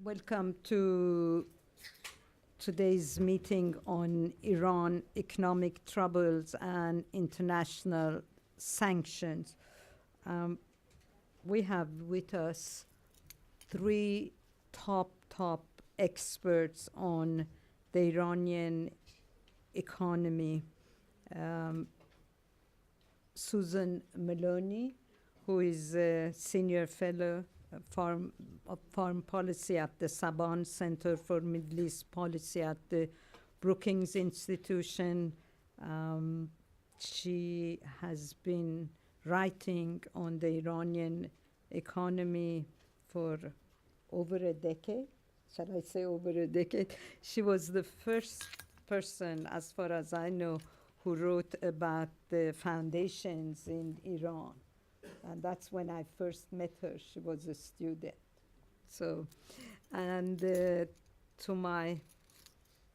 Welcome to today's meeting on Iran economic troubles and international sanctions. We have with us three top experts on the Iranian economy. Susan Maloney, who is a senior fellow of foreign policy at the Saban Center for Middle East Policy at the Brookings Institution. She has been writing on the Iranian economy for over a decade. Shall I say over a decade? She was the first person, as far as I know, who wrote about the foundations in Iran. And that's when I first met her. She was a student. So, and to my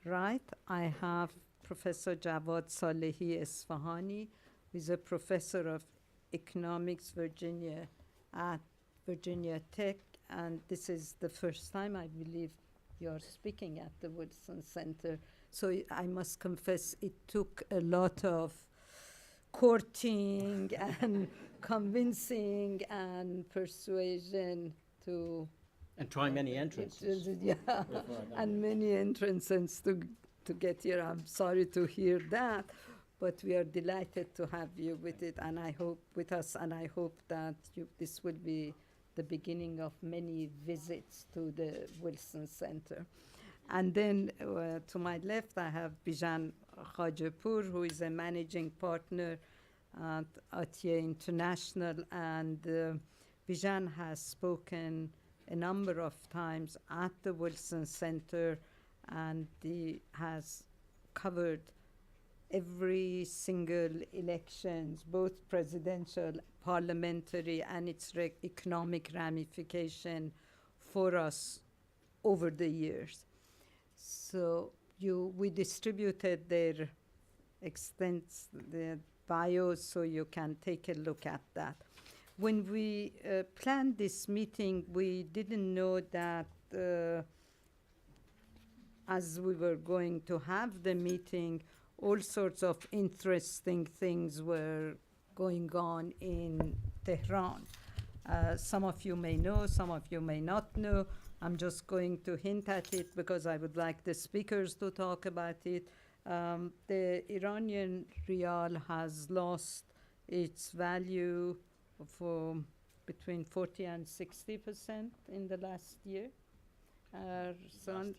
right, I have Professor Javad Salehi Esfahani, who is a professor of economics, at Virginia Tech. And this is the first time, I believe, you're speaking at the Wilson Center. So I must confess, it took a lot of courting and convincing and persuasion to... And trying many entrances. Yeah, and many entrances to get here. I'm sorry to hear that, but we are delighted to have you with it, and I hope with us, and I hope that this will be the beginning of many visits to the Wilson Center. And then to my left, I have Bijan Khajepur, who is a managing partner at Atiye International, and Bijan has spoken a number of times at the Wilson Center, and he has covered every single elections, both presidential, parliamentary, and its economic ramification for us over the years. So we distributed their their bios, so you can take a look at that. When we planned this meeting, we didn't know that as we were going to have the meeting, all sorts of interesting things were going on in Tehran. Some of you may know, some of you may not know. I'm just going to hint at it because I would like the speakers to talk about it. The Iranian rial has lost its value for between 40 and 60% in the last year. Last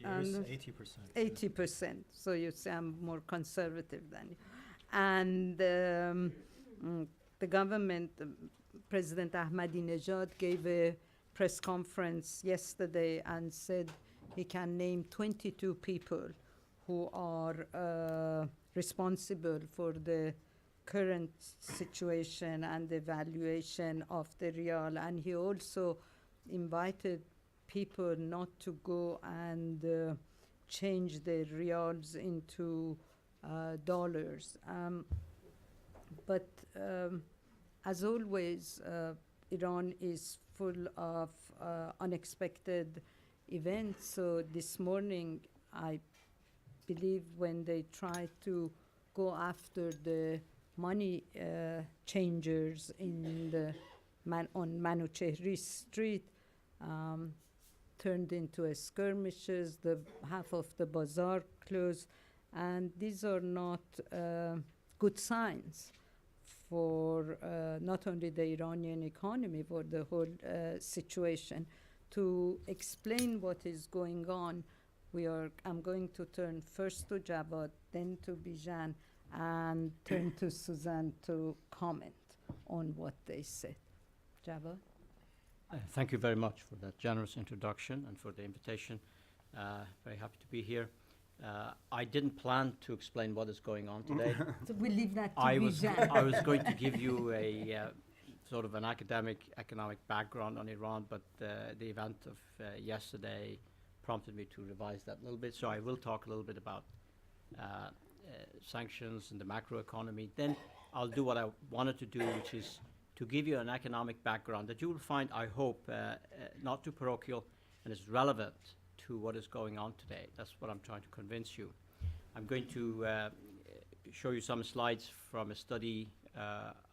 year is 80%. 80%. So you say I'm more conservative than you. And the government, President Ahmadinejad, gave a press conference yesterday and said he can name 22 people who are responsible for the current situation and the valuation of the rial. And he also invited people not to go and change their rials into dollars. But as always, Iran is full of unexpected events. So this morning, I believe when they tried to go after the money changers in the on Manuchehri Street, turned into a skirmishes. The half of the bazaar closed, and these are not good signs for not only the Iranian economy, but the whole situation. To explain what is going on, I'm going to turn first to Javad, then to Bijan, and turn to Suzanne to comment on what they said. Javad? Thank you very much for that generous introduction and for the invitation. Very happy to be here. I didn't plan to explain what is going on today. So we leave that to I Bijan. was going to give you a sort of an academic economic background on Iran, but the event of yesterday prompted me to revise that a little bit. So I will talk a little bit about sanctions and the macroeconomy. Then I'll do what I wanted to do, which is to give you an economic background that you will find, I hope, not too parochial and is relevant to what is going on today. That's what I'm trying to convince you. I'm going to show you some slides from a study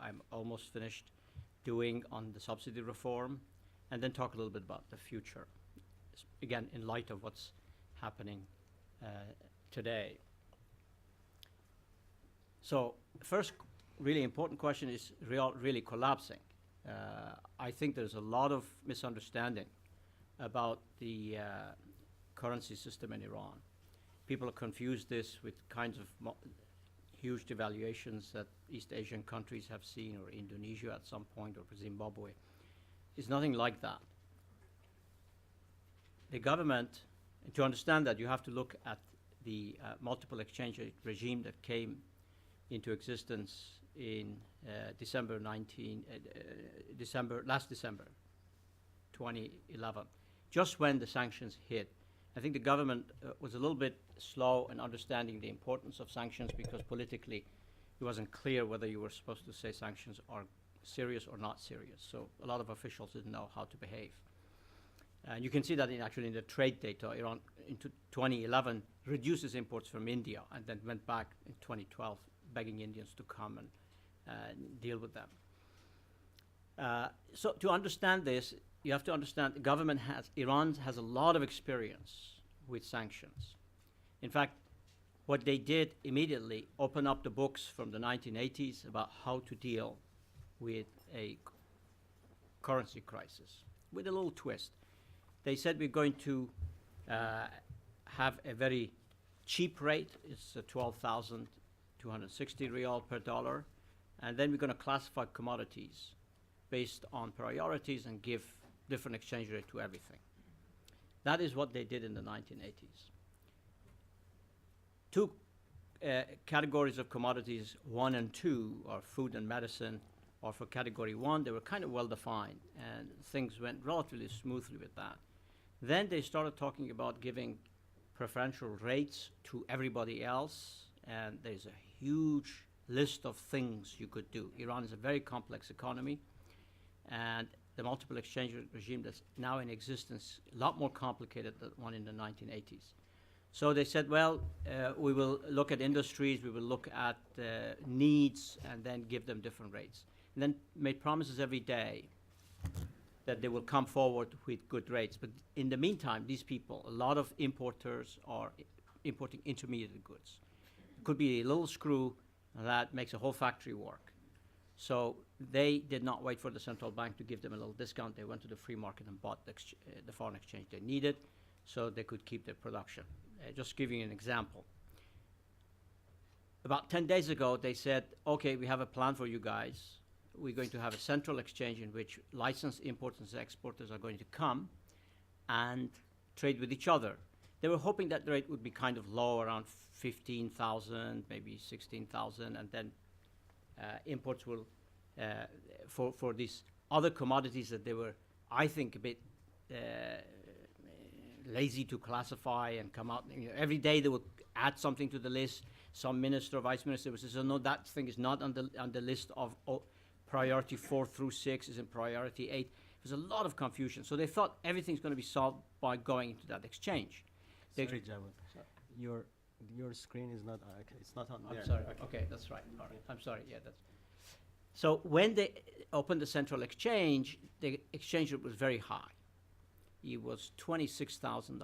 I'm almost finished doing on the subsidy reform, and then talk a little bit about the future, again, in light of what's happening today. So first really important question is really collapsing. I think there's a lot of misunderstanding about the currency system in Iran. People confuse this with kinds of huge devaluations that East Asian countries have seen, or Indonesia at some point, or Zimbabwe. It's nothing like that. The government, to understand that, you have to look at the multiple exchange rate regime that came into existence in last December 2011, just when the sanctions hit. I think the government was a little bit slow in understanding the importance of sanctions, because politically it wasn't clear whether you were supposed to say sanctions are serious or not serious. So a lot of officials didn't know how to behave. And you can see that actually in the trade data. Iran in 2011 reduces imports from India, and then went back in 2012 begging Indians to come and deal with them. So to understand this, you have to understand Iran has a lot of experience with sanctions. In fact, what they did immediately, open up the books from the 1980s about how to deal with a currency crisis, with a little twist. They said we're going to have a very cheap rate. It's 12,260 riyal per dollar. And then we're going to classify commodities based on priorities and give different exchange rate to everything. That is what they did in the 1980s. Two categories of commodities, 1 and 2, are food and medicine, or for category 1, they were kind of well defined, and things went relatively smoothly with that. Then they started talking about giving preferential rates to everybody else, and there's a huge list of things you could do. Iran is a very complex economy, and the multiple exchange regime that's now in existence, a lot more complicated than the one in the 1980s. So they said, well, we will look at industries, we will look at needs, and then give them different rates. And then made promises every day that they will come forward with good rates. But in the meantime, these people, a lot of importers are importing intermediate goods. It could be a little screw that makes a whole factory work. So they did not wait for the central bank to give them a little discount. They went to the free market and bought the foreign exchange they needed so they could keep their production. Just giving you an example. About 10 days ago, they said, okay, we have a plan for you guys. We're going to have a central exchange in which licensed importers and exporters are going to come and trade with each other. They were hoping that the rate would be kind of low, around 15,000, maybe 16,000, and then imports will, for these other commodities that they were, I think, a bit lazy to classify and come out. You know, every day they would add something to the list. Some minister or vice minister would say, so no, that thing is not on the list of priority 4 through 6, is in priority 8. There's a lot of confusion. So they thought everything's going to be solved by going into that exchange. Sorry, Jawad. Your screen is not, it's not on there. I'm sorry. Okay, that's right. All right. I'm sorry. Yeah, that's. So when they opened the central exchange, the exchange rate was very high. It was $26,000.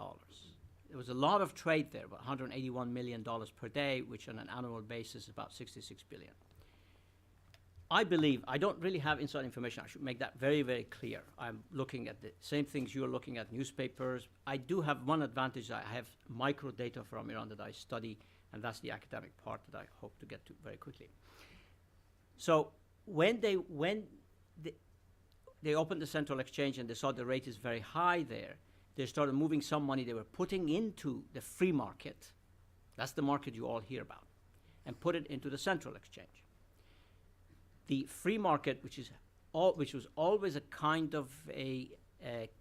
There was a lot of trade there, about $181 million per day, which on an annual basis is about $66 billion. I believe, I don't really have inside information. I should make that very, very clear. I'm looking at the same things you're looking at, newspapers. I do have one advantage. I have micro data from Iran that I study, and that's the academic part that I hope to get to very quickly. So when they opened the central exchange and they saw the rate is very high there, they started moving some money they were putting into the free market. That's the market you all hear about, and put it into the central exchange. The free market, which was always a kind of a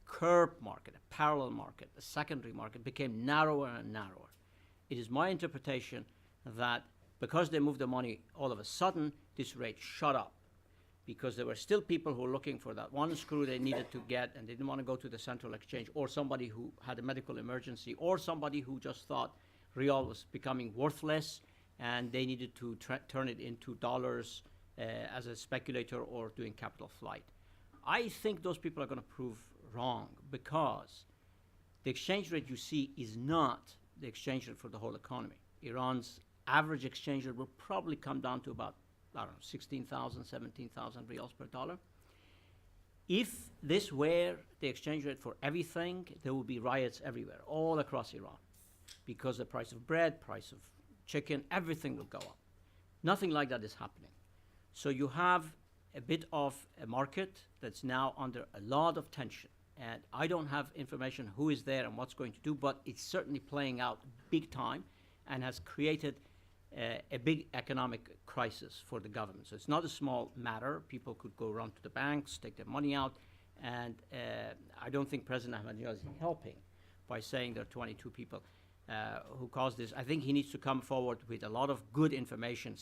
curb market, a parallel market, a secondary market, became narrower and narrower. It is my interpretation that because they moved the money all of a sudden, this rate shot up. because there were still people who were looking for that one screw they needed to get, and they didn't want to go to the central exchange, or somebody who had a medical emergency, or somebody who just thought real was becoming worthless and they needed to turn it into dollars as a speculator or doing capital flight. I think those people are going to prove wrong, because the exchange rate you see is not the exchange rate for the whole economy. Iran's average exchange rate will probably come down to about, I don't know, 16,000, 17,000 riyals per dollar. If this were the exchange rate for everything, there would be riots everywhere, all across Iran, because the price of bread, price of chicken, everything will go up. Nothing like that is happening. So you have a bit of a market that's now under a lot of tension. And I don't have information who is there and what's going to do, but it's certainly playing out big time and has created a big economic crisis for the government. So it's not a small matter. People could go run to the banks, take their money out, and I don't think President Ahmadinejad is helping by saying there are 22 people who caused this. I think he needs to come forward with a lot of good information,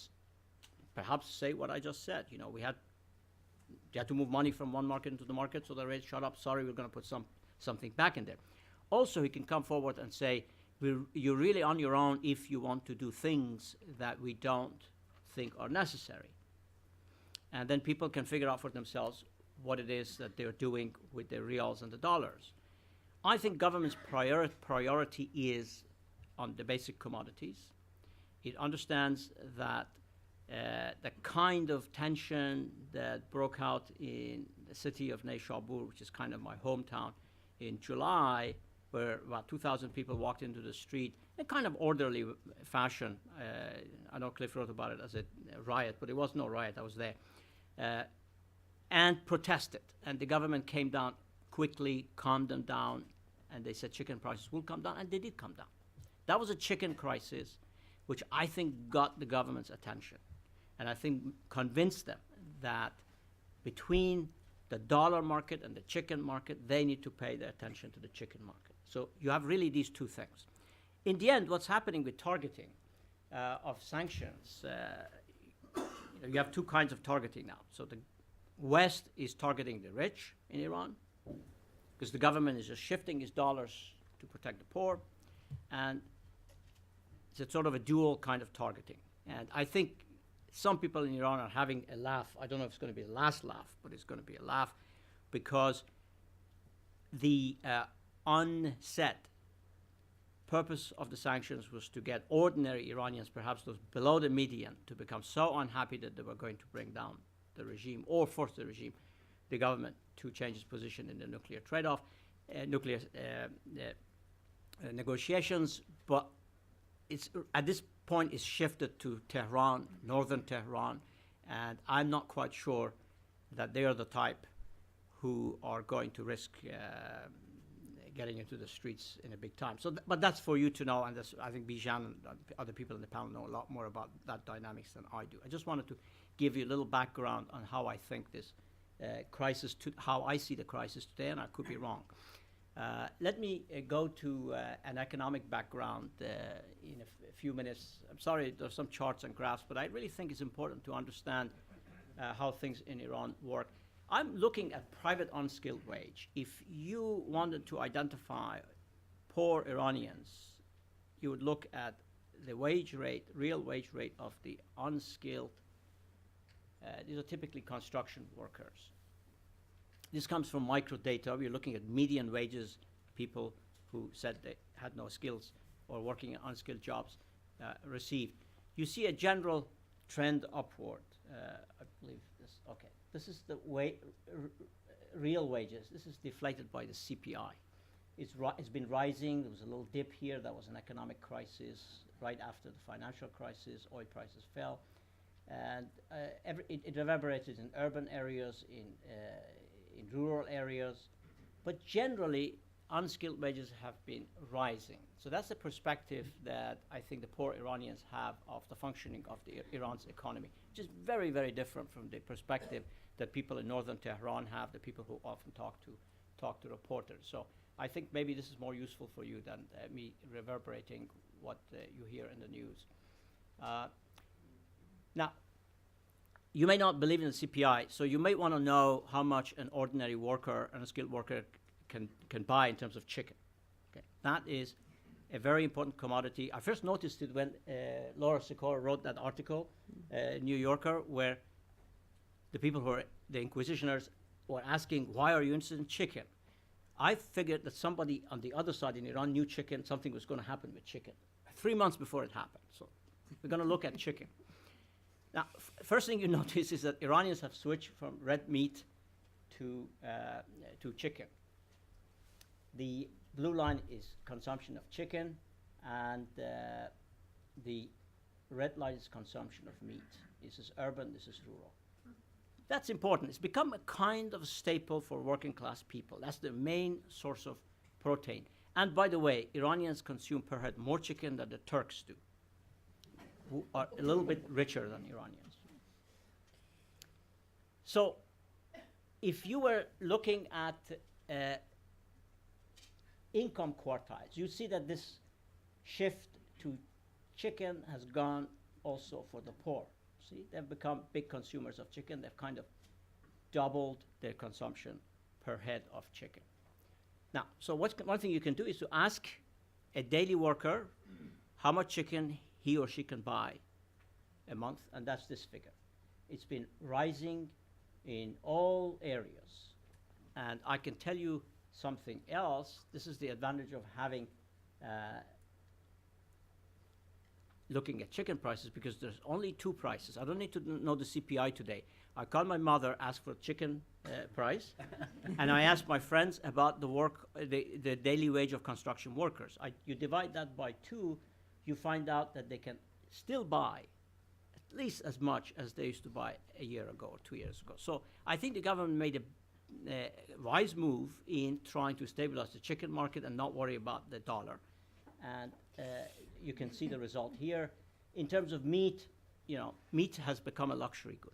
perhaps say what I just said. You know, you had to move money from one market into the market, so the rate shot up. Sorry, we're going to put something back in there. Also, he can come forward and say, you're really on your own if you want to do things that we don't think are necessary. And then people can figure out for themselves what it is that they're doing with their reals and the dollars. I think government's priority is on the basic commodities. It understands that the kind of tension that broke out in the city of Neyshabur, which is kind of my hometown, in July, where about 2,000 people walked into the street in kind of orderly fashion. I know Cliff wrote about it as a riot, but it was no riot. I was there. And protested. And the government came down quickly, calmed them down, and they said chicken prices will come down, and they did come down. That was a chicken crisis, which I think got the government's attention. And I think convinced them that between the dollar market and the chicken market, they need to pay their attention to the chicken market. So you have really these two things. In the end, what's happening with targeting of sanctions, you have two kinds of targeting now. So the West is targeting the rich in Iran, because the government is just shifting its dollars to protect the poor. And it's a sort of a dual kind of targeting. And I think some people in Iran are having a laugh. I don't know if it's going to be the last laugh, but it's going to be a laugh, because the unset purpose of the sanctions was to get ordinary Iranians, perhaps those below the median, to become so unhappy that they were going to bring down the regime or force the government to change its position in the nuclear trade-off, nuclear negotiations. But it's at this point it's shifted to Tehran, northern Tehran, and I'm not quite sure that they are the type who are going to risk getting into the streets in a big time. So, but that's for you to know, and I think Bijan and other people in the panel know a lot more about that dynamics than I do. I just wanted to give you a little background on how I think this crisis, how I see the crisis today, and I could be wrong. Let me go to an economic background in a few minutes. I'm sorry, there's some charts and graphs, but I really think it's important to understand how things in Iran work. I'm looking at private unskilled wage. If you wanted to identify poor Iranians, you would look at the wage rate, real wage rate of the unskilled. These are typically construction workers. This comes from microdata. We're looking at median wages, people who said they had no skills or working in unskilled jobs received. You see a general trend upward. I believe this, okay. This is the real wages. This is deflated by the CPI. It's been rising. There was a little dip here. That was an economic crisis right after the financial crisis. Oil prices fell. And it reverberated in urban areas, in rural areas. But generally, unskilled wages have been rising. So that's the perspective that I think the poor Iranians have of the functioning of Iran's economy, which is very, very different from the perspective that people in northern Tehran have, the people who often talk to reporters. So I think maybe this is more useful for you than me reverberating what you hear in the news. Now, you may not believe in the CPI, so you may want to know how much an ordinary worker and a skilled worker can buy in terms of chicken. Okay, that is a very important commodity. I first noticed it when Laura Sikora wrote that article, New Yorker, where the people who are the inquisitioners were asking, why are you interested in chicken? I figured that somebody on the other side in Iran knew chicken, something was going to happen with chicken 3 months before it happened. So we're going to look at chicken. Now, first thing you notice is that Iranians have switched from red meat to chicken. The blue line is consumption of chicken, and the red line is consumption of meat. This is urban, this is rural. That's important. It's become a kind of a staple for working class people. That's the main source of protein. And by the way, Iranians consume per head more chicken than the Turks do, who are a little bit richer than Iranians. So if you were looking at income quartiles, you see that this shift to chicken has gone also for the poor. See, they've become big consumers of chicken. They've kind of doubled their consumption per head of chicken. Now, so one thing you can do is to ask a daily worker how much chicken he or she can buy a month, and that's this figure. It's been rising in all areas. And I can tell you something else. This is the advantage of having looking at chicken prices, because there's only two prices. I don't need to know the CPI today. I called my mother, asked for chicken price, and I asked my friends about the daily wage of construction workers. You divide that by 2, you find out that they can still buy at least as much as they used to buy a year ago or 2 years ago. So I think the government made a wise move in trying to stabilize the chicken market and not worry about the dollar. And you can see the result here. In terms of meat, meat has become a luxury good.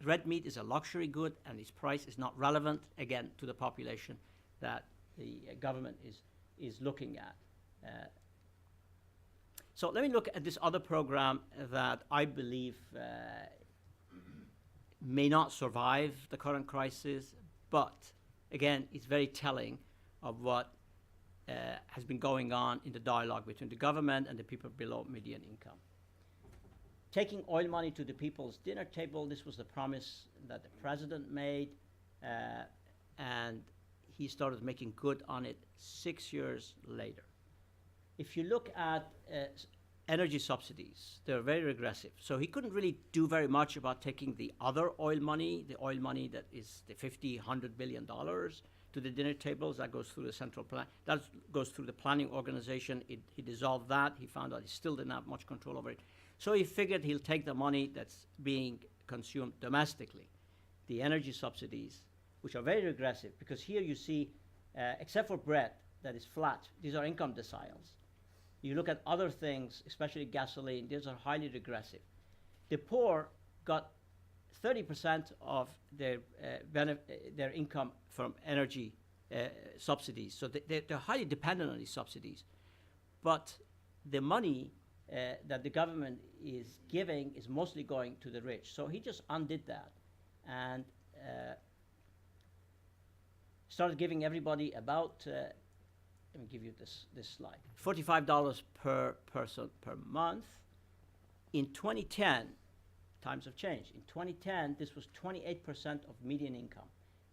Red meat is a luxury good, and its price is not relevant, again, to the population that the government is looking at. So let me look at this other program that I believe may not survive the current crisis, but again, it's very telling of what has been going on in the dialogue between the government and the people below median income. Taking oil money to the people's dinner table, this was the promise that the president made, and he started making good on it 6 years later. If you look at energy subsidies, they're very regressive. So he couldn't really do very much about taking the other oil money, the oil money that is the $50, $100 billion to the dinner tables. That goes through the central plan. That goes through the planning organization. He dissolved that. He found out he still didn't have much control over it. So he figured he'll take the money that's being consumed domestically, the energy subsidies, which are very regressive, because here you see, except for bread, that is flat. These are income deciles. You look at other things, especially gasoline, these are highly regressive. The poor got 30% of their income from energy subsidies. So they're highly dependent on these subsidies. But the money that the government is giving is mostly going to the rich. So he just undid that and started giving everybody about, let me give you this slide, $45 per person per month. In 2010, times have changed. In 2010, this was 28% of median income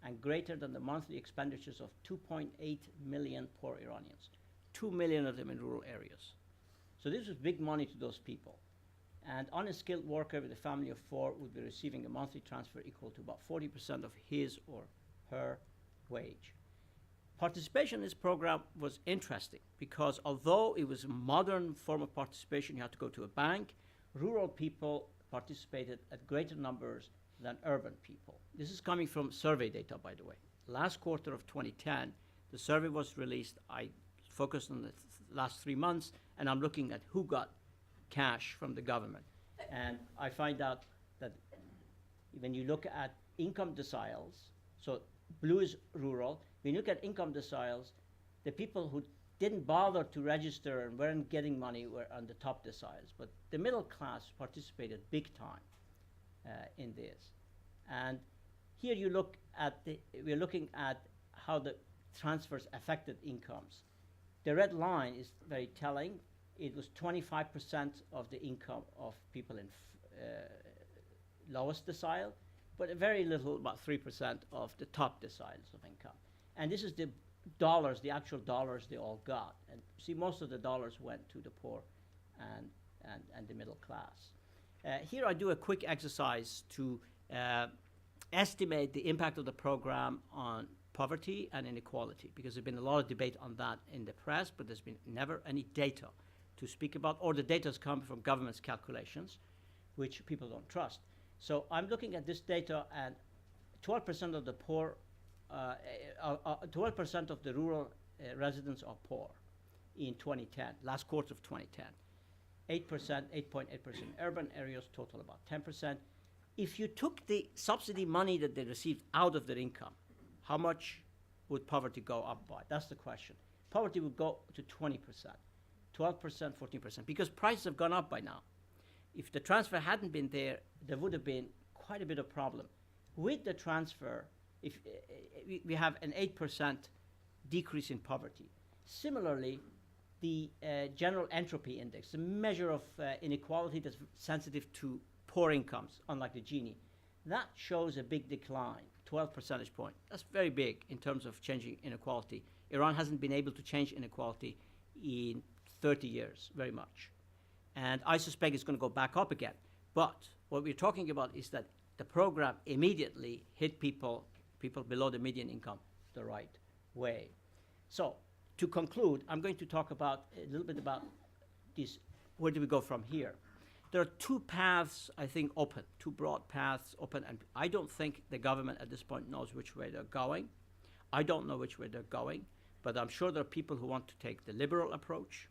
and greater than the monthly expenditures of 2.8 million poor Iranians, 2 million of them in rural areas. So this was big money to those people. And unskilled worker with a family of 4 would be receiving a monthly transfer equal to about 40% of his or her wage. Participation in this program was interesting because although it was a modern form of participation, you had to go to a bank, rural people participated at greater numbers than urban people. This is coming from survey data, by the way. Last quarter of 2010, the survey was released. I focused on the last 3 months, and I'm looking at who got cash from the government. And I find out that when you look at income deciles, so blue is rural, when you look at income deciles, the people who didn't bother to register and weren't getting money were on the top deciles, but the middle class participated big time. in this. And here we're looking at how the transfers affected incomes. The red line is very telling. It was 25% of the income of people in lowest decile, but very little, about 3% of the top deciles of income. And this is the dollars, the actual dollars they all got. And see, most of the dollars went to the poor and the middle class. Here I do a quick exercise to estimate the impact of the program on poverty and inequality, because there's been a lot of debate on that in the press, but there's been never any data to speak about, or the data has come from government's calculations, which people don't trust. So I'm looking at this data, and 12% of the poor, 12% of the rural residents are poor in 2010, last quarter of 2010. 8.8% urban areas, total about 10%. If you took the subsidy money that they received out of their income, how much would poverty go up by? That's the question. Poverty would go to 20%, 12%, 14%, because prices have gone up by now. If the transfer hadn't been there, there would have been quite a bit of problem. With the transfer, if we have an 8% decrease in poverty. Similarly, the general entropy index, the measure of inequality that's sensitive to poor incomes, unlike the Gini, that shows a big decline, 12 percentage points. That's very big in terms of changing inequality. Iran hasn't been able to change inequality in 30 years, very much. And I suspect it's going to go back up again. But what we're talking about is that the program immediately hit people below the median income the right way. So to conclude, I'm going to talk about a little bit about this. Where do we go from here? There are two paths, I think, open, two broad paths open, and I don't think the government at this point knows which way they're going. I don't know which way they're going, but I'm sure there are people who want to take the liberal approach.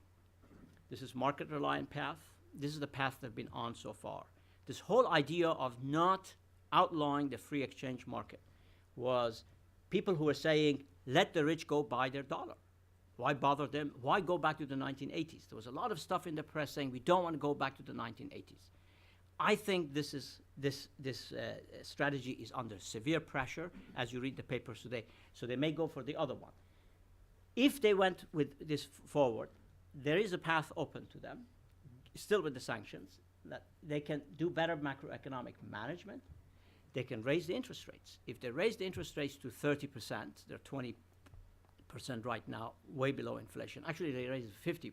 This is market-reliant path. This is the path they've been on so far. This whole idea of not outlawing the free exchange market was people who were saying, let the rich go buy their dollar. Why bother them? Why go back to the 1980s? There was a lot of stuff in the press saying we don't want to go back to the 1980s. I think this strategy is under severe pressure as you read the papers today. So they may go for the other one. If they went with this forward, there is a path open to them, still with the sanctions, that they can do better macroeconomic management. They can raise the interest rates. If they raise the interest rates to 30%, they're 20% right now, way below inflation. Actually, they raise it 50%.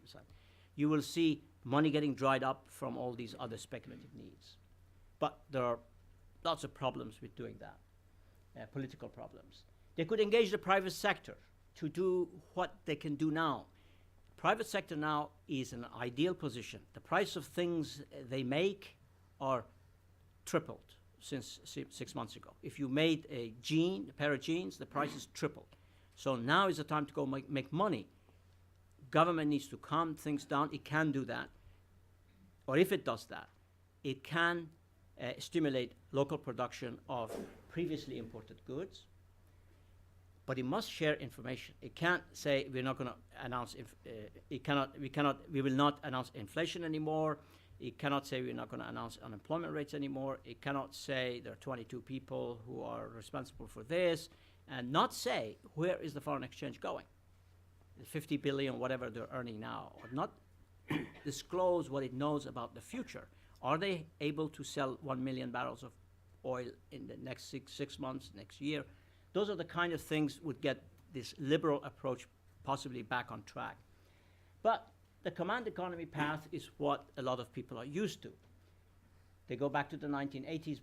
You will see money getting dried up from all these other speculative needs. But there are lots of problems with doing that, political problems. They could engage the private sector to do what they can do now. Private sector now is in an ideal position. The price of things they make are tripled since 6 months ago. If you made a pair of jeans, the price is tripled. So now is the time to go make money. Government needs to calm things down. It can do that. Or if it does that, it can stimulate local production of previously imported goods. But it must share information. It can't say we're not going to announce. We will not announce inflation anymore. It cannot say we're not going to announce unemployment rates anymore. It cannot say there are 22 people who are responsible for this, and not say where is the foreign exchange going. The 50 billion, whatever they're earning now, or not disclose what it knows about the future. Are they able to sell 1 million barrels of oil in the next six months, next year? Those are the kind of things would get this liberal approach possibly back on track. But the command economy path is what a lot of people are used to. They go back to the 1980s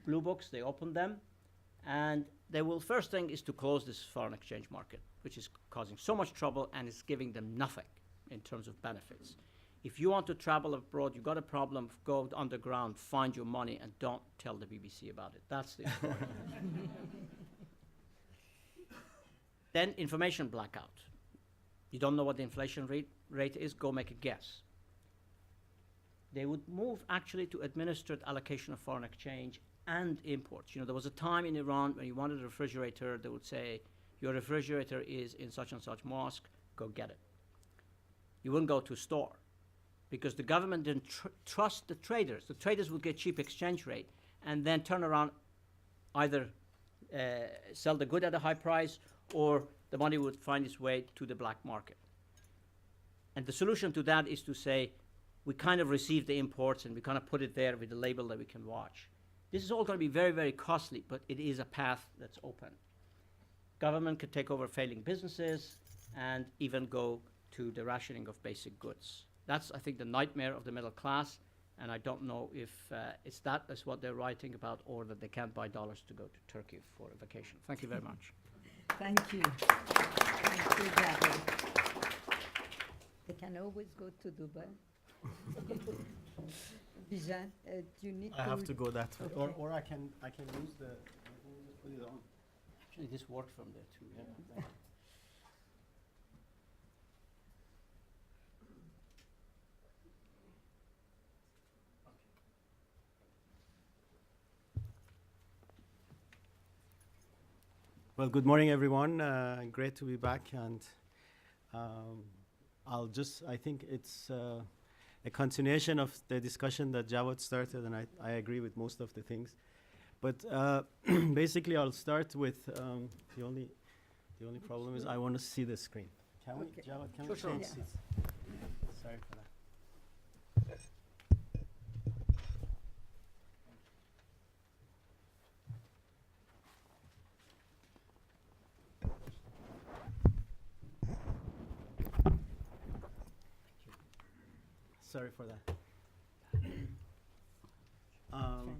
blue books, they open them, and they will, first thing is to close this foreign exchange market, which is causing so much trouble and is giving them nothing in terms of benefits. If you want to travel abroad, you've got a problem, go underground, find your money, and don't tell the BBC about it. That's the story. Then information blackout. You don't know what the inflation rate is, go make a guess. They would move actually to administered allocation of foreign exchange and imports. You know, there was a time in Iran when you wanted a refrigerator, they would say, your refrigerator is in such and such mosque, go get it. You wouldn't go to a store because the government didn't trust the traders. The traders would get cheap exchange rate, and then turn around, either sell the good at a high price, or the money would find its way to the black market. And the solution to that is to say, we kind of receive the imports and we kind of put it there with a label that we can watch. This is all going to be very, very costly, but it is a path that's open. Government could take over failing businesses and even go to the rationing of basic goods. That's, I think, the nightmare of the middle class, and I don't know if that's what they're writing about, or that they can't buy dollars to go to Turkey for a vacation. Thank you very much. Thank you. Thank you, Javad. They can always go to Dubai. Bijan, do you need I have to go that way, Okay. or I can use the. I can just put it on. Actually, this worked from there too. Yeah. Well, good morning, everyone. Great to be back, and I think it's a continuation of the discussion that Javad started, and I agree with most of the things. But basically, I'll start with the only problem is I want to see the screen. Can we, Okay. Javad, can Sure, we sure. change Yeah. seats? Sorry for that. Sorry for that.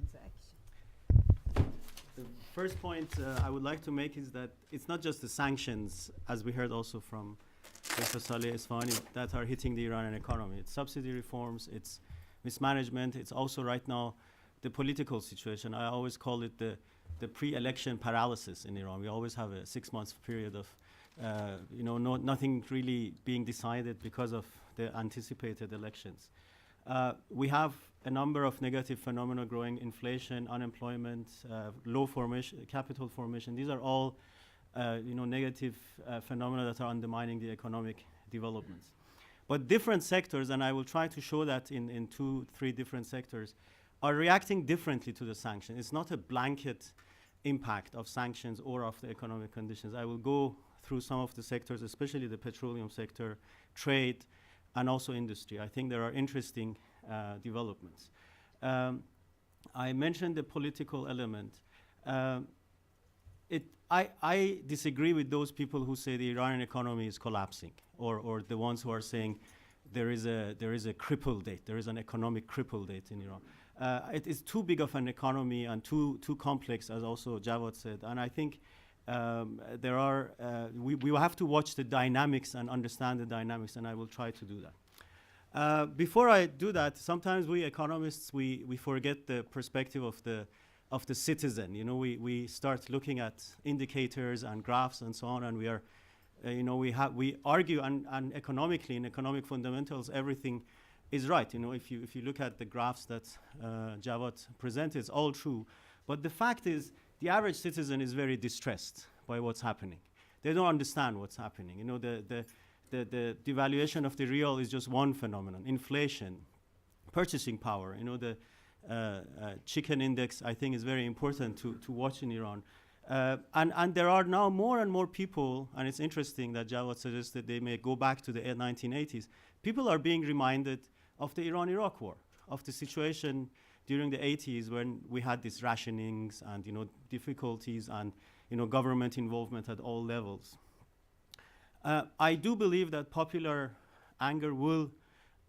transaction? The first point I would like to make is that it's not just the sanctions, as we heard also from Professor Saleh Isfahani, that are hitting the Iranian economy. It's subsidy reforms, it's mismanagement, it's also right now the political situation. I always call it the pre-election paralysis in Iran. We always have a 6-month period of nothing really being decided because of the anticipated elections. We have a number of negative phenomena growing: inflation, unemployment, low capital formation. These are all negative phenomena that are undermining the economic developments. But different sectors, and I will try to show that in 2-3 different sectors, are reacting differently to the sanction. It's not a blanket impact of sanctions or of the economic conditions. I will go through some of the sectors, especially the petroleum sector, trade, and also industry. I think there are interesting developments. I mentioned the political element. I disagree with those people who say the Iranian economy is collapsing, or the ones who are saying there is a cripple date, there is an economic cripple date in Iran. It is too big of an economy and too complex, as also Javad said. And I think we will have to watch the dynamics and understand the dynamics, and I will try to do that. Before I do that, sometimes we economists, we forget the perspective of the citizen. We start looking at indicators and graphs and so on, and we argue, and economically, in economic fundamentals, everything is right. If you look at the graphs that Javad presented, it's all true. But the fact is, the average citizen is very distressed by what's happening. They don't understand what's happening. The devaluation of the real is just one phenomenon. Inflation, purchasing power. The chicken index, I think, is very important to watch in Iran. And there are now more and more people, and it's interesting that Javad suggested they may go back to the 1980s. People are being reminded of the Iran-Iraq war, of the situation during the 80s when we had these rationings and difficulties and government involvement at all levels. I do believe that popular anger will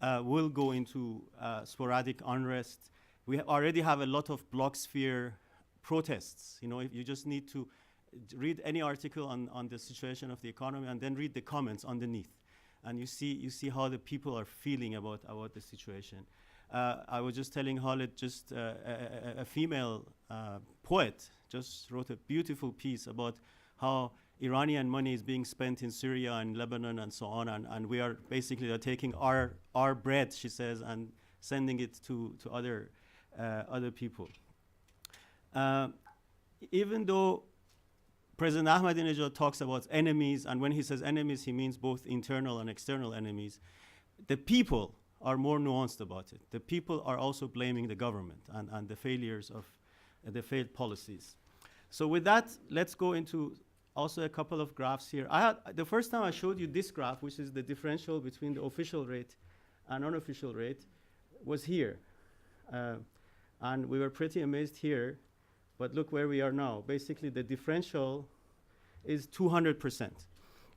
go into sporadic unrest. We already have a lot of blogosphere protests. If you just need to read any article on the situation of the economy and then read the comments underneath, and you see how the people are feeling about the situation. I was just telling Khaled, a female poet just wrote a beautiful piece about how Iranian money is being spent in Syria and Lebanon and so on, and we are basically taking our bread, she says, and sending it to other people. Even though President Ahmadinejad talks about enemies, and when he says enemies, he means both internal and external enemies, the people are more nuanced about it. The people are also blaming the government and the failures the failed policies. So with that, let's go into also a couple of graphs here. The first time I showed you this graph, which is the differential between the official rate and unofficial rate, was here. And we were pretty amazed here, but look where we are now. Basically, the differential is 200%.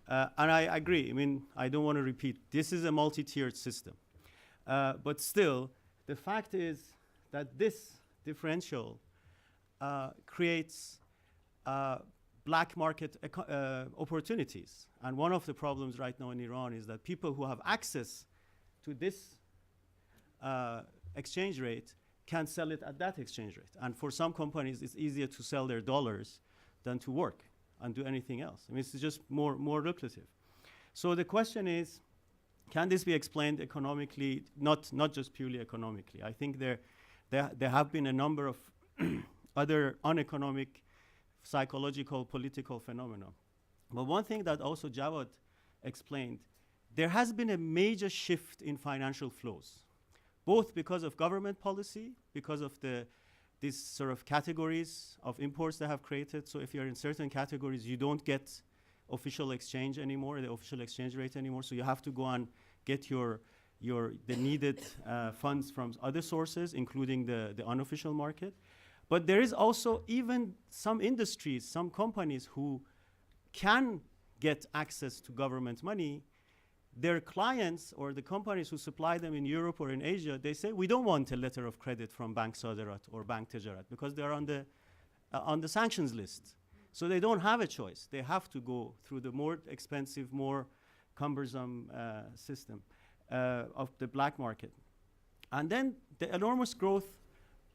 And I agree. I mean, I don't want to repeat. This is a multi-tiered system. But still, the fact is that this differential creates black market opportunities. And one of the problems right now in Iran is that people who have access to this exchange rate can sell it at that exchange rate. And for some companies, it's easier to sell their dollars than to work and do anything else. I mean, it's just more lucrative. So the question is, can this be explained economically, not just purely economically? I think there have been a number of other uneconomic, psychological, political phenomena. But one thing that also Jawad explained, there has been a major shift in financial flows, both because of government policy, because of these sort of categories of imports they have created. So if you're in certain categories, you don't get official exchange anymore, the official exchange rate anymore. So you have to go and get the needed funds from other sources, including the unofficial market. But there is also even some industries, some companies who can get access to government money. Their clients or the companies who supply them in Europe or in Asia, they say, we don't want a letter of credit from Bank Sadarat or Bank Tijarat because they're on the sanctions list. So they don't have a choice. They have to go through the more expensive, more cumbersome system of the black market. And then the enormous growth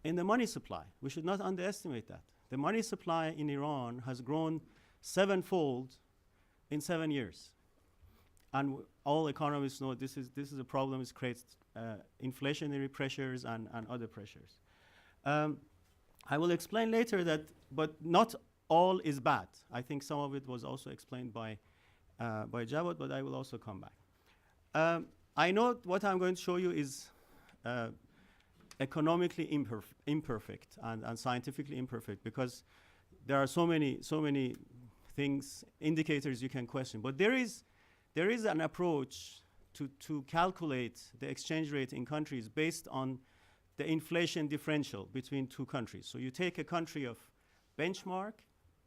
in the money supply. We should not underestimate that. The money supply in Iran has grown 7-fold in 7 years. And all economists know this is a problem. It creates inflationary pressures and other pressures. I will explain later that, but not all is bad. I think some of it was also explained by Jawad, but I will also come back. I know what I'm going to show you is economically imperfect and scientifically imperfect because there are so many things, indicators you can question. But there is an approach to calculate the exchange rate in countries based on the inflation differential between two countries. So you take a country of benchmark,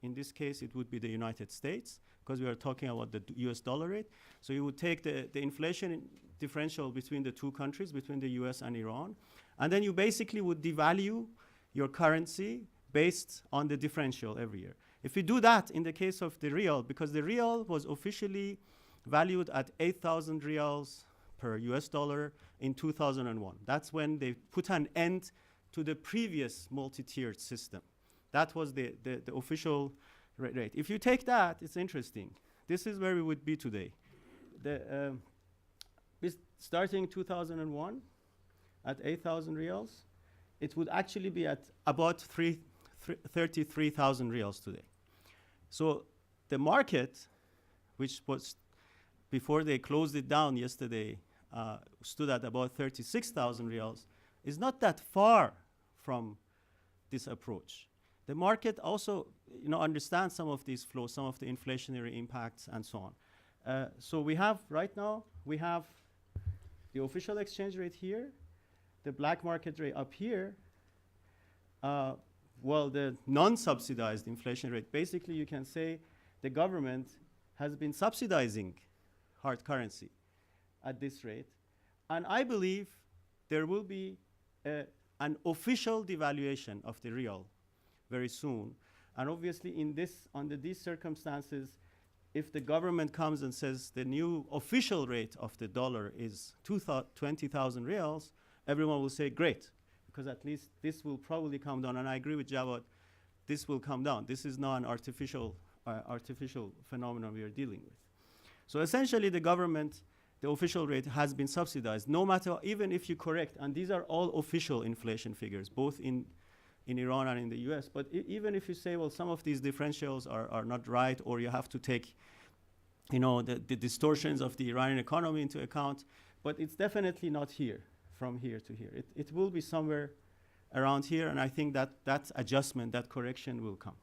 in this case it would be the United States, because we are talking about the US dollar rate. So you would take the inflation differential between the two countries, between the US and Iran, and then you basically would devalue your currency based on the differential every year. If you do that in the case of the rial, because the rial was officially valued at 8,000 rials per US dollar in 2001. That's when they put an end to the previous multi-tiered system. That was the official rate. If you take that, it's interesting. This is where we would be today. Starting 2001 at 8,000 rials, it would actually be at about 33,000 rials today. So the market, which was before they closed it down yesterday, stood at about 36,000 rials, is not that far from this approach. The market also, understands some of these flows, some of the inflationary impacts, and so on. So we have right now the official exchange rate here, the black market rate up here. The non-subsidized inflation rate. Basically, you can say the government has been subsidizing hard currency at this rate. And I believe there will be an official devaluation of the rial very soon. And obviously under these circumstances, if the government comes and says the new official rate of the dollar is 20,000 rials, everyone will say, great, because at least this will probably come down. And I agree with Jawad, this will come down. This is not an artificial phenomenon we are dealing with. So essentially the official rate has been subsidized, no matter, even if you correct, and these are all official inflation figures, both in Iran and in the US, but even if you say, well, some of these differentials are not right, or you have to take, the distortions of the Iranian economy into account, but it's definitely not here, from here to here. It will be somewhere around here, and I think that adjustment, that correction will come.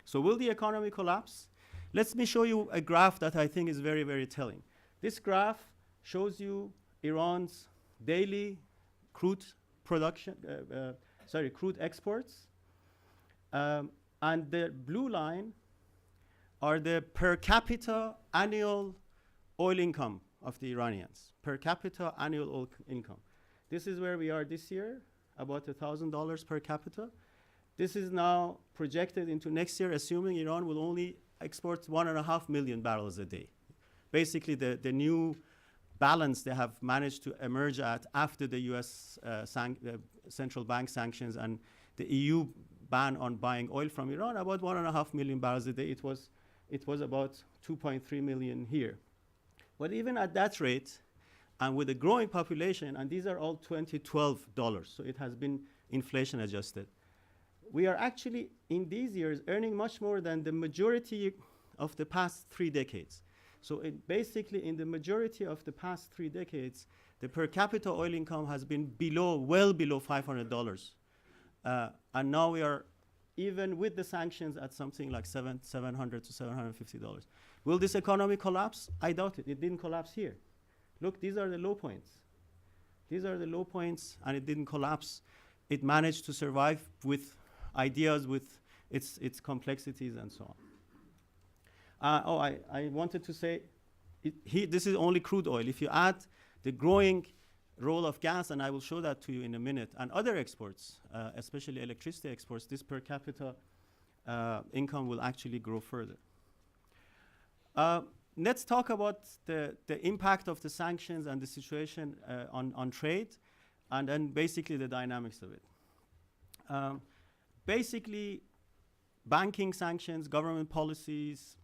So will the economy collapse? Let me show you a graph that I think is very, very telling. This graph shows you Iran's daily crude production, crude exports. And the blue line are the per capita annual oil income of the Iranians. Per capita annual oil income. This is where we are this year, about $1,000 per capita. This is now projected into next year, assuming Iran will only export 1.5 million barrels a day. Basically, the new balance they have managed to emerge at after the US central bank sanctions and the EU ban on buying oil from Iran, about 1.5 million barrels a day. It was about 2.3 million here. But even at that rate, and with a growing population, and these are all 2012 dollars, so it has been inflation adjusted. We are actually, in these years, earning much more than the majority of the past 3 decades. So basically, in the majority of the past 3 decades, the per capita oil income has been below, well below $500. And now we are, even with the sanctions, at something like $700 to $750. Will this economy collapse? I doubt it. It didn't collapse here. Look, these are the low points. These are the low points, and it didn't collapse. It managed to survive with ideas, with its complexities, and so on. I wanted to say, this is only crude oil. If you add the growing role of gas, and I will show that to you in a minute, and other exports, especially electricity exports, this per capita income will actually grow further. Let's talk about the impact of the sanctions and the situation on trade, and then basically the dynamics of it. Basically, banking sanctions, government policies,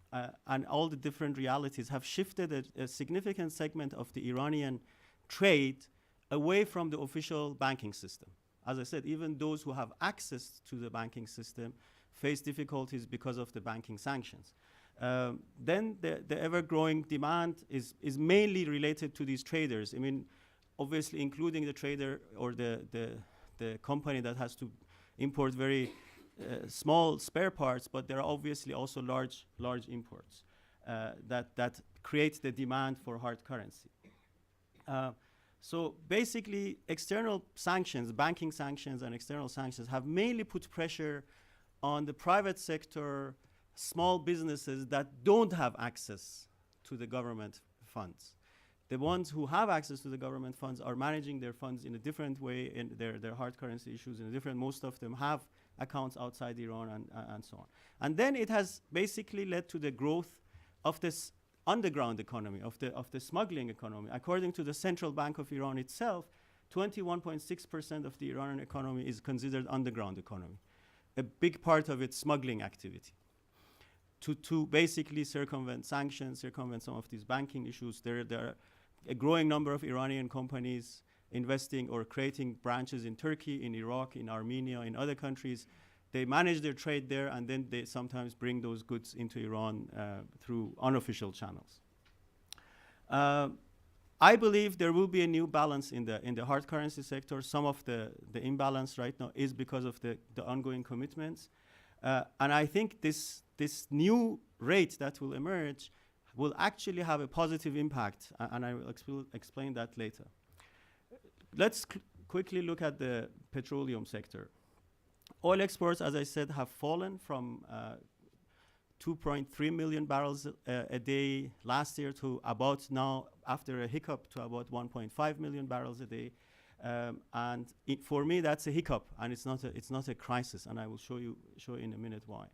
and all the different realities have shifted a significant segment of the Iranian trade away from the official banking system. As I said, even those who have access to the banking system face difficulties because of the banking sanctions. Then the ever-growing demand is mainly related to these traders. I mean, obviously including the trader or the company that has to import very small spare parts, but there are obviously also large imports that create the demand for hard currency. So basically, external sanctions, banking sanctions and external sanctions have mainly put pressure on the private sector, small businesses that don't have access to the government funds. The ones who have access to the government funds are managing their funds in a different way, in their hard currency issues in a different, most of them have accounts outside Iran and so on. And then it has basically led to the growth of this underground economy, of the smuggling economy. According to the Central Bank of Iran itself, 21.6% of the Iranian economy is considered underground economy. A big part of it smuggling activity. To basically circumvent sanctions, circumvent some of these banking issues, there are a growing number of Iranian companies investing or creating branches in Turkey, in Iraq, in Armenia, in other countries. They manage their trade there, and then they sometimes bring those goods into Iran through unofficial channels. I believe there will be a new balance in the hard currency sector. Some of the imbalance right now is because of the ongoing commitments. And I think this new rate that will emerge will actually have a positive impact, and I will explain that later. Let's quickly look at the petroleum sector. Oil exports, as I said, have fallen from 2.3 million barrels a day last year to about now, after a hiccup, to about 1.5 million barrels a day. And for me, that's a hiccup, and it's not a crisis, and I will show you in a minute why.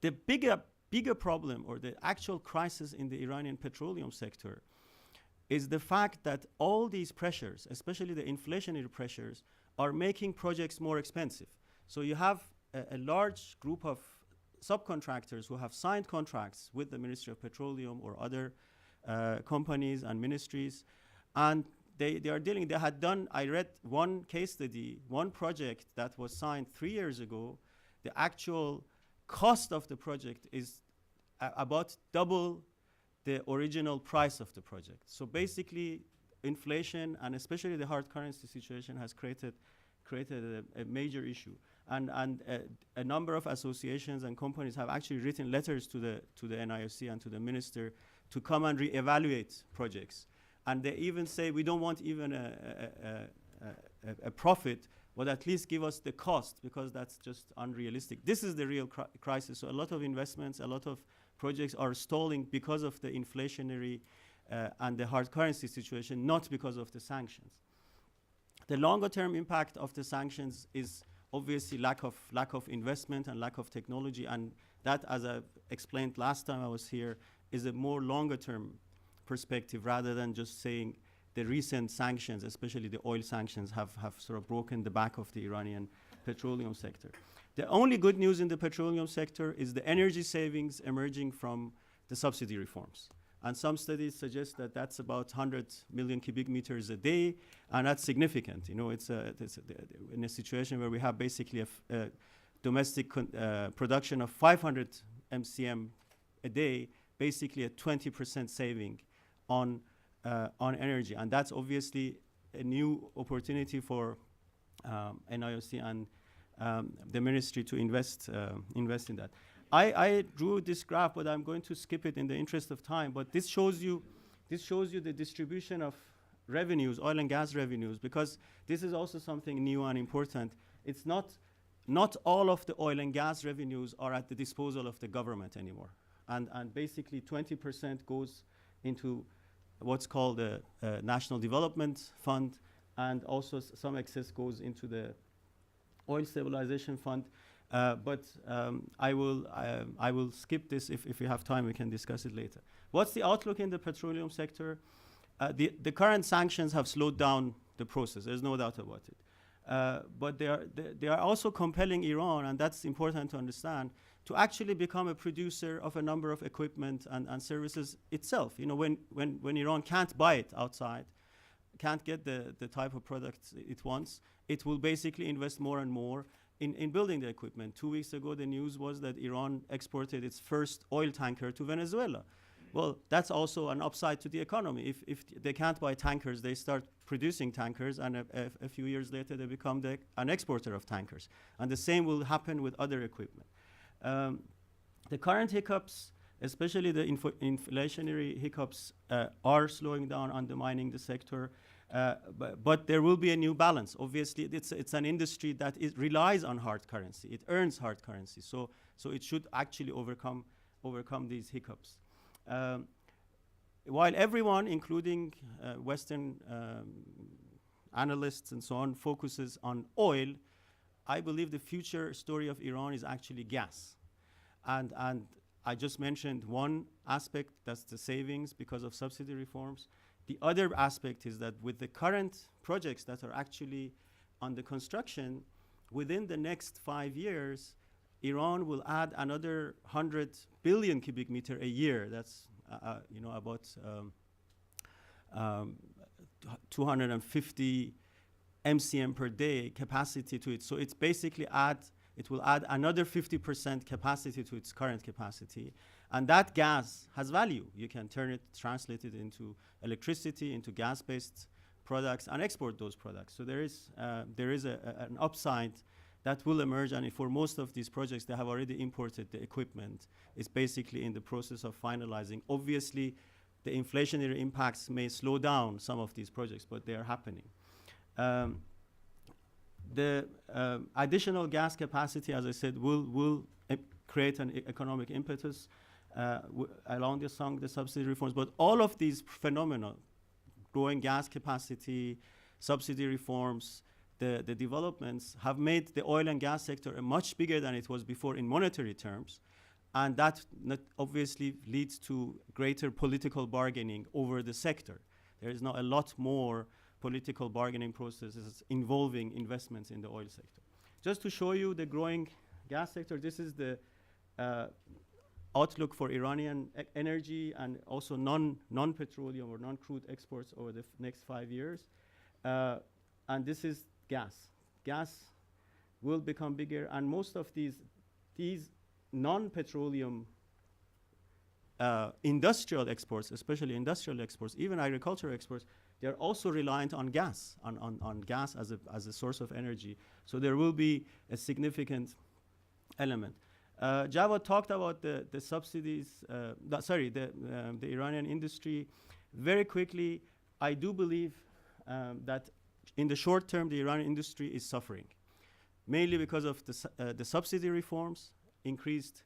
The bigger problem, or the actual crisis in the Iranian petroleum sector, is the fact that all these pressures, especially the inflationary pressures, are making projects more expensive. So you have a large group of subcontractors who have signed contracts with the Ministry of Petroleum or other companies and ministries, and they had done, I read one case study, one project that was signed 3 years ago. The actual cost of the project is about double the original price of the project. So basically, inflation and especially the hard currency situation has created created a major issue. And a number of associations and companies have actually written letters to the NIOC and to the minister to come and re-evaluate projects. And they even say, we don't want even a profit, but at least give us the cost, because that's just unrealistic. This is the real crisis. So a lot of investments, a lot of projects are stalling because of the inflationary and the hard currency situation, not because of the sanctions. The longer term impact of the sanctions is obviously lack of investment and lack of technology, and that, as I explained last time I was here, is a more longer term perspective rather than just saying the recent sanctions, especially the oil sanctions, have sort of broken the back of the Iranian petroleum sector. The only good news in the petroleum sector is the energy savings emerging from the subsidy reforms. And some studies suggest that that's about 100 million cubic meters a day, and that's significant. You know, it's in a situation where we have basically a domestic production of 500 MCM a day, basically a 20% saving on energy. And that's obviously a new opportunity for NIOC and the ministry to invest in that. I drew this graph, but I'm going to skip it in the interest of time. But this shows you the distribution of revenues, oil and gas revenues, because this is also something new and important. It's not all of the oil and gas revenues are at the disposal of the government anymore. And basically 20% goes into what's called the National Development Fund, and also some excess goes into the Oil Stabilization Fund. But I will skip this. If we have time, we can discuss it later. What's the outlook in the petroleum sector? The current sanctions have slowed down the process. There's no doubt about it. But they are also compelling Iran, and that's important to understand, to actually become a producer of a number of equipment and services itself. You know, when Iran can't buy it outside, can't get the type of products it wants, it will basically invest more and more in building the equipment. 2 weeks ago, the news was that Iran exported its first oil tanker to Venezuela. Well, that's also an upside to the economy. If they can't buy tankers, they start producing tankers, and a few years later, they become an exporter of tankers. And the same will happen with other equipment. The current hiccups, especially the inflationary hiccups, are slowing down, undermining the sector. But there will be a new balance. Obviously, it's an industry that relies on hard currency. It earns hard currency. So it should actually overcome these hiccups. While everyone, including Western analysts and so on, focuses on oil, I believe the future story of Iran is actually gas. And I just mentioned one aspect, that's the savings because of subsidy reforms. The other aspect is that with the current projects that are actually under construction, within the next 5 years, Iran will add another 100 billion cubic meter a year. That's about 250 MCM per day capacity to it. So it's basically it will add another 50% capacity to its current capacity. And that gas has value. You can translate it into electricity, into gas-based products, and export those products. So there is an upside that will emerge, and for most of these projects, they have already imported the equipment. It's basically in the process of finalizing. Obviously, the inflationary impacts may slow down some of these projects, but they are happening. The additional gas capacity, as I said, will create an economic impetus along the subsidy reforms. But all of these phenomena, growing gas capacity, subsidy reforms, the developments have made the oil and gas sector much bigger than it was before in monetary terms. And that obviously leads to greater political bargaining over the sector. There is now a lot more political bargaining processes involving investments in the oil sector. Just to show you the growing gas sector, this is the outlook for Iranian energy and also non-petroleum or non-crude exports over the next 5 years. And this is gas. Gas will become bigger, and most of these non-petroleum industrial exports, especially industrial exports, even agricultural exports, they're also reliant on gas, on gas as a source of energy. So there will be a significant element. Javad talked about the subsidies, the Iranian industry. Very quickly, I do believe that in the short term, the Iranian industry is suffering, mainly because of the subsidy reforms, increased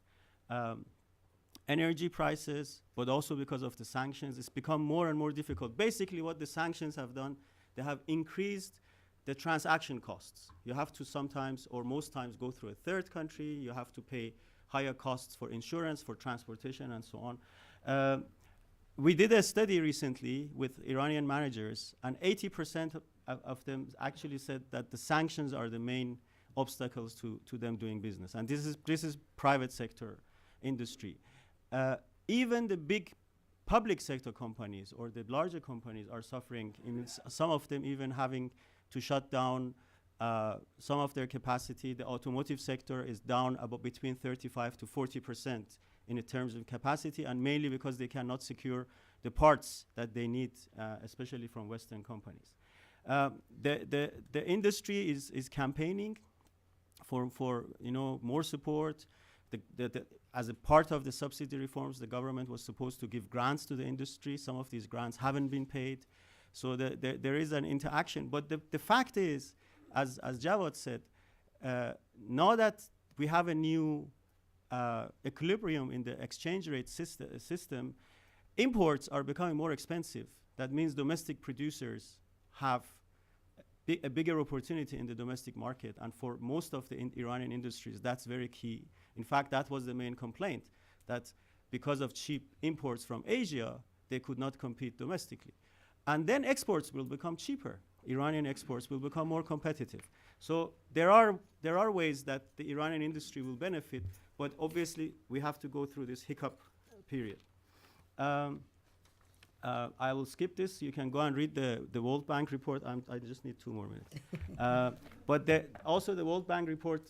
energy prices, but also because of the sanctions. It's become more and more difficult. Basically, what the sanctions have done, they have increased the transaction costs. You have to sometimes, or most times, go through a third country. You have to pay higher costs for insurance, for transportation, and so on. We did a study recently with Iranian managers, and 80% of them actually said that the sanctions are the main obstacles to them doing business. And this is private sector industry. Even the big public sector companies or the larger companies are suffering, some of them even having to shut down some of their capacity. The automotive sector is down about between 35 to 40% in terms of capacity, and mainly because they cannot secure the parts that they need, especially from Western companies. The industry is campaigning for more support. As a part of the subsidy reforms, the government was supposed to give grants to the industry. Some of these grants haven't been paid. So there is an interaction. But the fact is, as Javad said, now that we have a new equilibrium in the exchange rate system, imports are becoming more expensive. That means domestic producers have a bigger opportunity in the domestic market. And for most of the Iranian industries, that's very key. In fact, that was the main complaint, that because of cheap imports from Asia, they could not compete domestically. And then exports will become cheaper. Iranian exports will become more competitive. So there are ways that the Iranian industry will benefit, but obviously we have to go through this hiccup period. I will skip this. You can go and read the World Bank report. I just need 2 more minutes. But also the World Bank report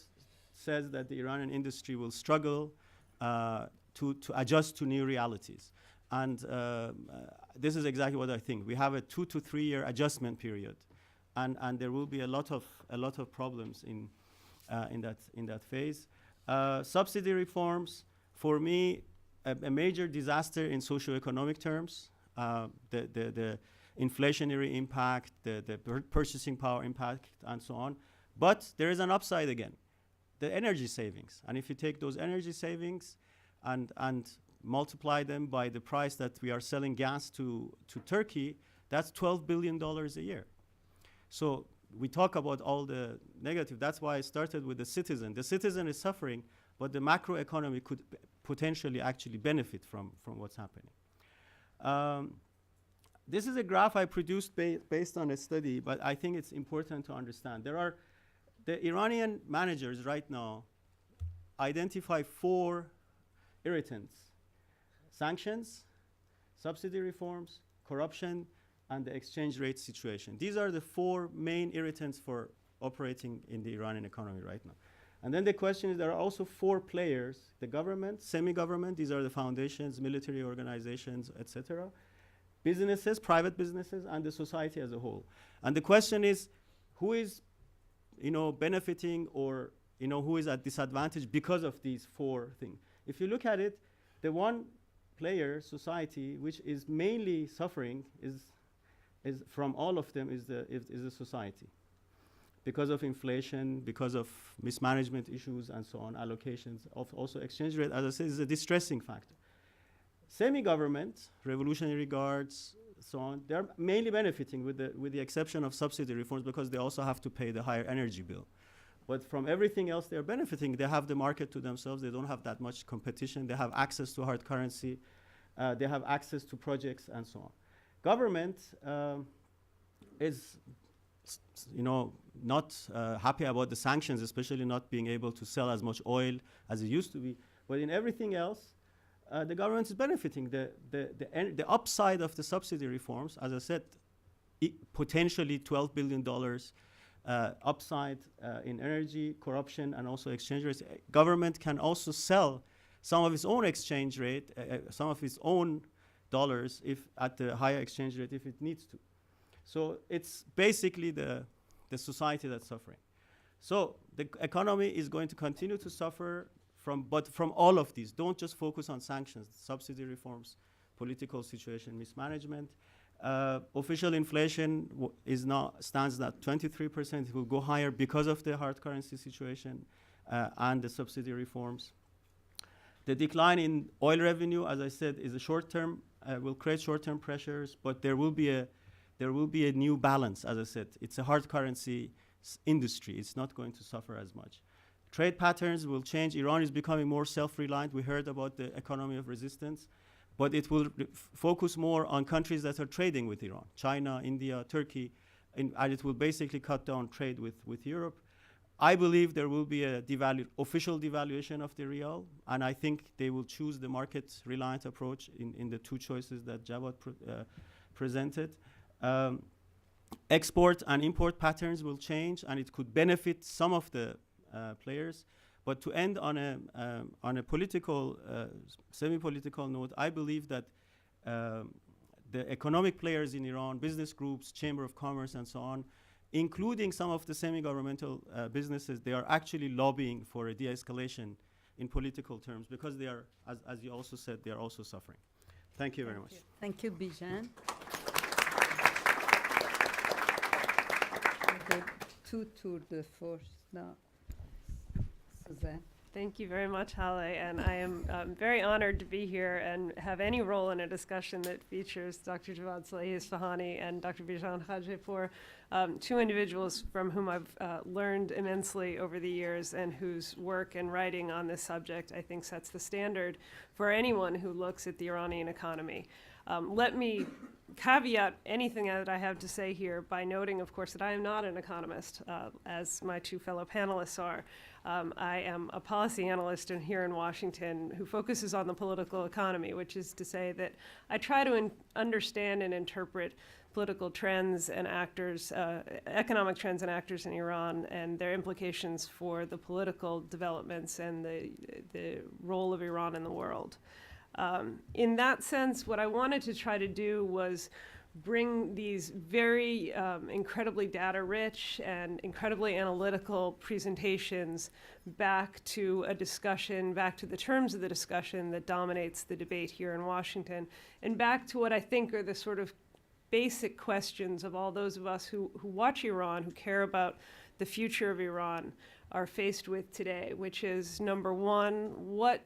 says that the Iranian industry will struggle to adjust to new realities. And this is exactly what I think. We have a 2 to 3 year adjustment period, and there will be a lot of problems in that phase. Subsidy reforms, for me, a major disaster in socioeconomic terms. The inflationary impact, the purchasing power impact, and so on. But there is an upside again, the energy savings. And if you take those energy savings and multiply them by the price that we are selling gas to Turkey, that's $12 billion a year. So we talk about all the negative. That's why I started with the citizen. The citizen is suffering, but the macroeconomy could potentially actually benefit from what's happening. This is a graph I produced based on a study, but I think it's important to understand. The Iranian managers right now identify 4 irritants: sanctions, subsidy reforms, corruption, and the exchange rate situation. These are the 4 main irritants for operating in the Iranian economy right now. And then the question is, there are also 4 players: the government, semi-government, these are the foundations, military organizations, etc., businesses, private businesses, and the society as a whole. And the question is, who is benefiting, or who is at disadvantage because of these 4 things? If you look at it, the one player, society, which is mainly suffering is from all of them is the society, because of inflation, because of mismanagement issues, and so on, allocations of also exchange rate, as I said, is a distressing factor. Semi-government, Revolutionary Guards, so on, they're mainly benefiting with the exception of subsidy reforms, because they also have to pay the higher energy bill. But from everything else, they're benefiting. They have the market to themselves. They don't have that much competition. They have access to hard currency. They have access to projects, and so on. Government is not happy about the sanctions, especially not being able to sell as much oil as it used to be. But in everything else, the government is benefiting. The upside of the subsidy reforms, as I said, potentially $12 billion upside in energy, corruption, and also exchange rates. Government can also sell some of its own exchange rate, some of its own dollars, if at the higher exchange rate, if it needs to. So it's basically the society that's suffering. So the economy is going to continue to suffer from all of these. Don't just focus on sanctions, subsidy reforms, political situation mismanagement. Official inflation stands at 23%. It will go higher because of the hard currency situation and the subsidy reforms. The decline in oil revenue, as I said, is a short-term, will create short-term pressures, but there will be a new balance. As I said, it's a hard currency industry. It's not going to suffer as much. Trade patterns will change. Iran is becoming more self-reliant. We heard about the economy of resistance, but it will focus more on countries that are trading with Iran, China, India, Turkey, and it will basically cut down trade with Europe. I believe there will be a official devaluation of the rial, and I think they will choose the market-reliant approach in the two choices that Jawad presented. Export and import patterns will change, and it could benefit some of the players. But to end on a political, semi-political note, I believe that the economic players in Iran, business groups, Chamber of Commerce, and so on, including some of the semi-governmental businesses, they are actually lobbying for a de-escalation in political terms because they are, as you also said, they are also suffering. Thank you very much. Thank you, Bijan. Okay, two tours de force now. Suzanne. Thank you very much, Hale, and I am very honored to be here and have any role in a discussion that features Dr. Jawad Salehi-Isfahani and Dr. Bijan Khajapour, two individuals from whom I've learned immensely over the years and whose work and writing on this subject I think sets the standard for anyone who looks at the Iranian economy. Let me caveat anything that I have to say here by noting, of course, that I am not an economist, as my two fellow panelists are. I am a policy analyst here in Washington who focuses on the political economy, which is to say that I try to understand and interpret political trends and actors, economic trends and actors in Iran and their implications for the political developments and the role of Iran in the world. In that sense, what I wanted to try to do was bring these very incredibly data-rich and incredibly analytical presentations back to a discussion, back to the terms of the discussion that dominates the debate here in Washington, and back to what I think are the sort of basic questions of all those of us who watch Iran, who care about the future of Iran, are faced with today, which is, number one, what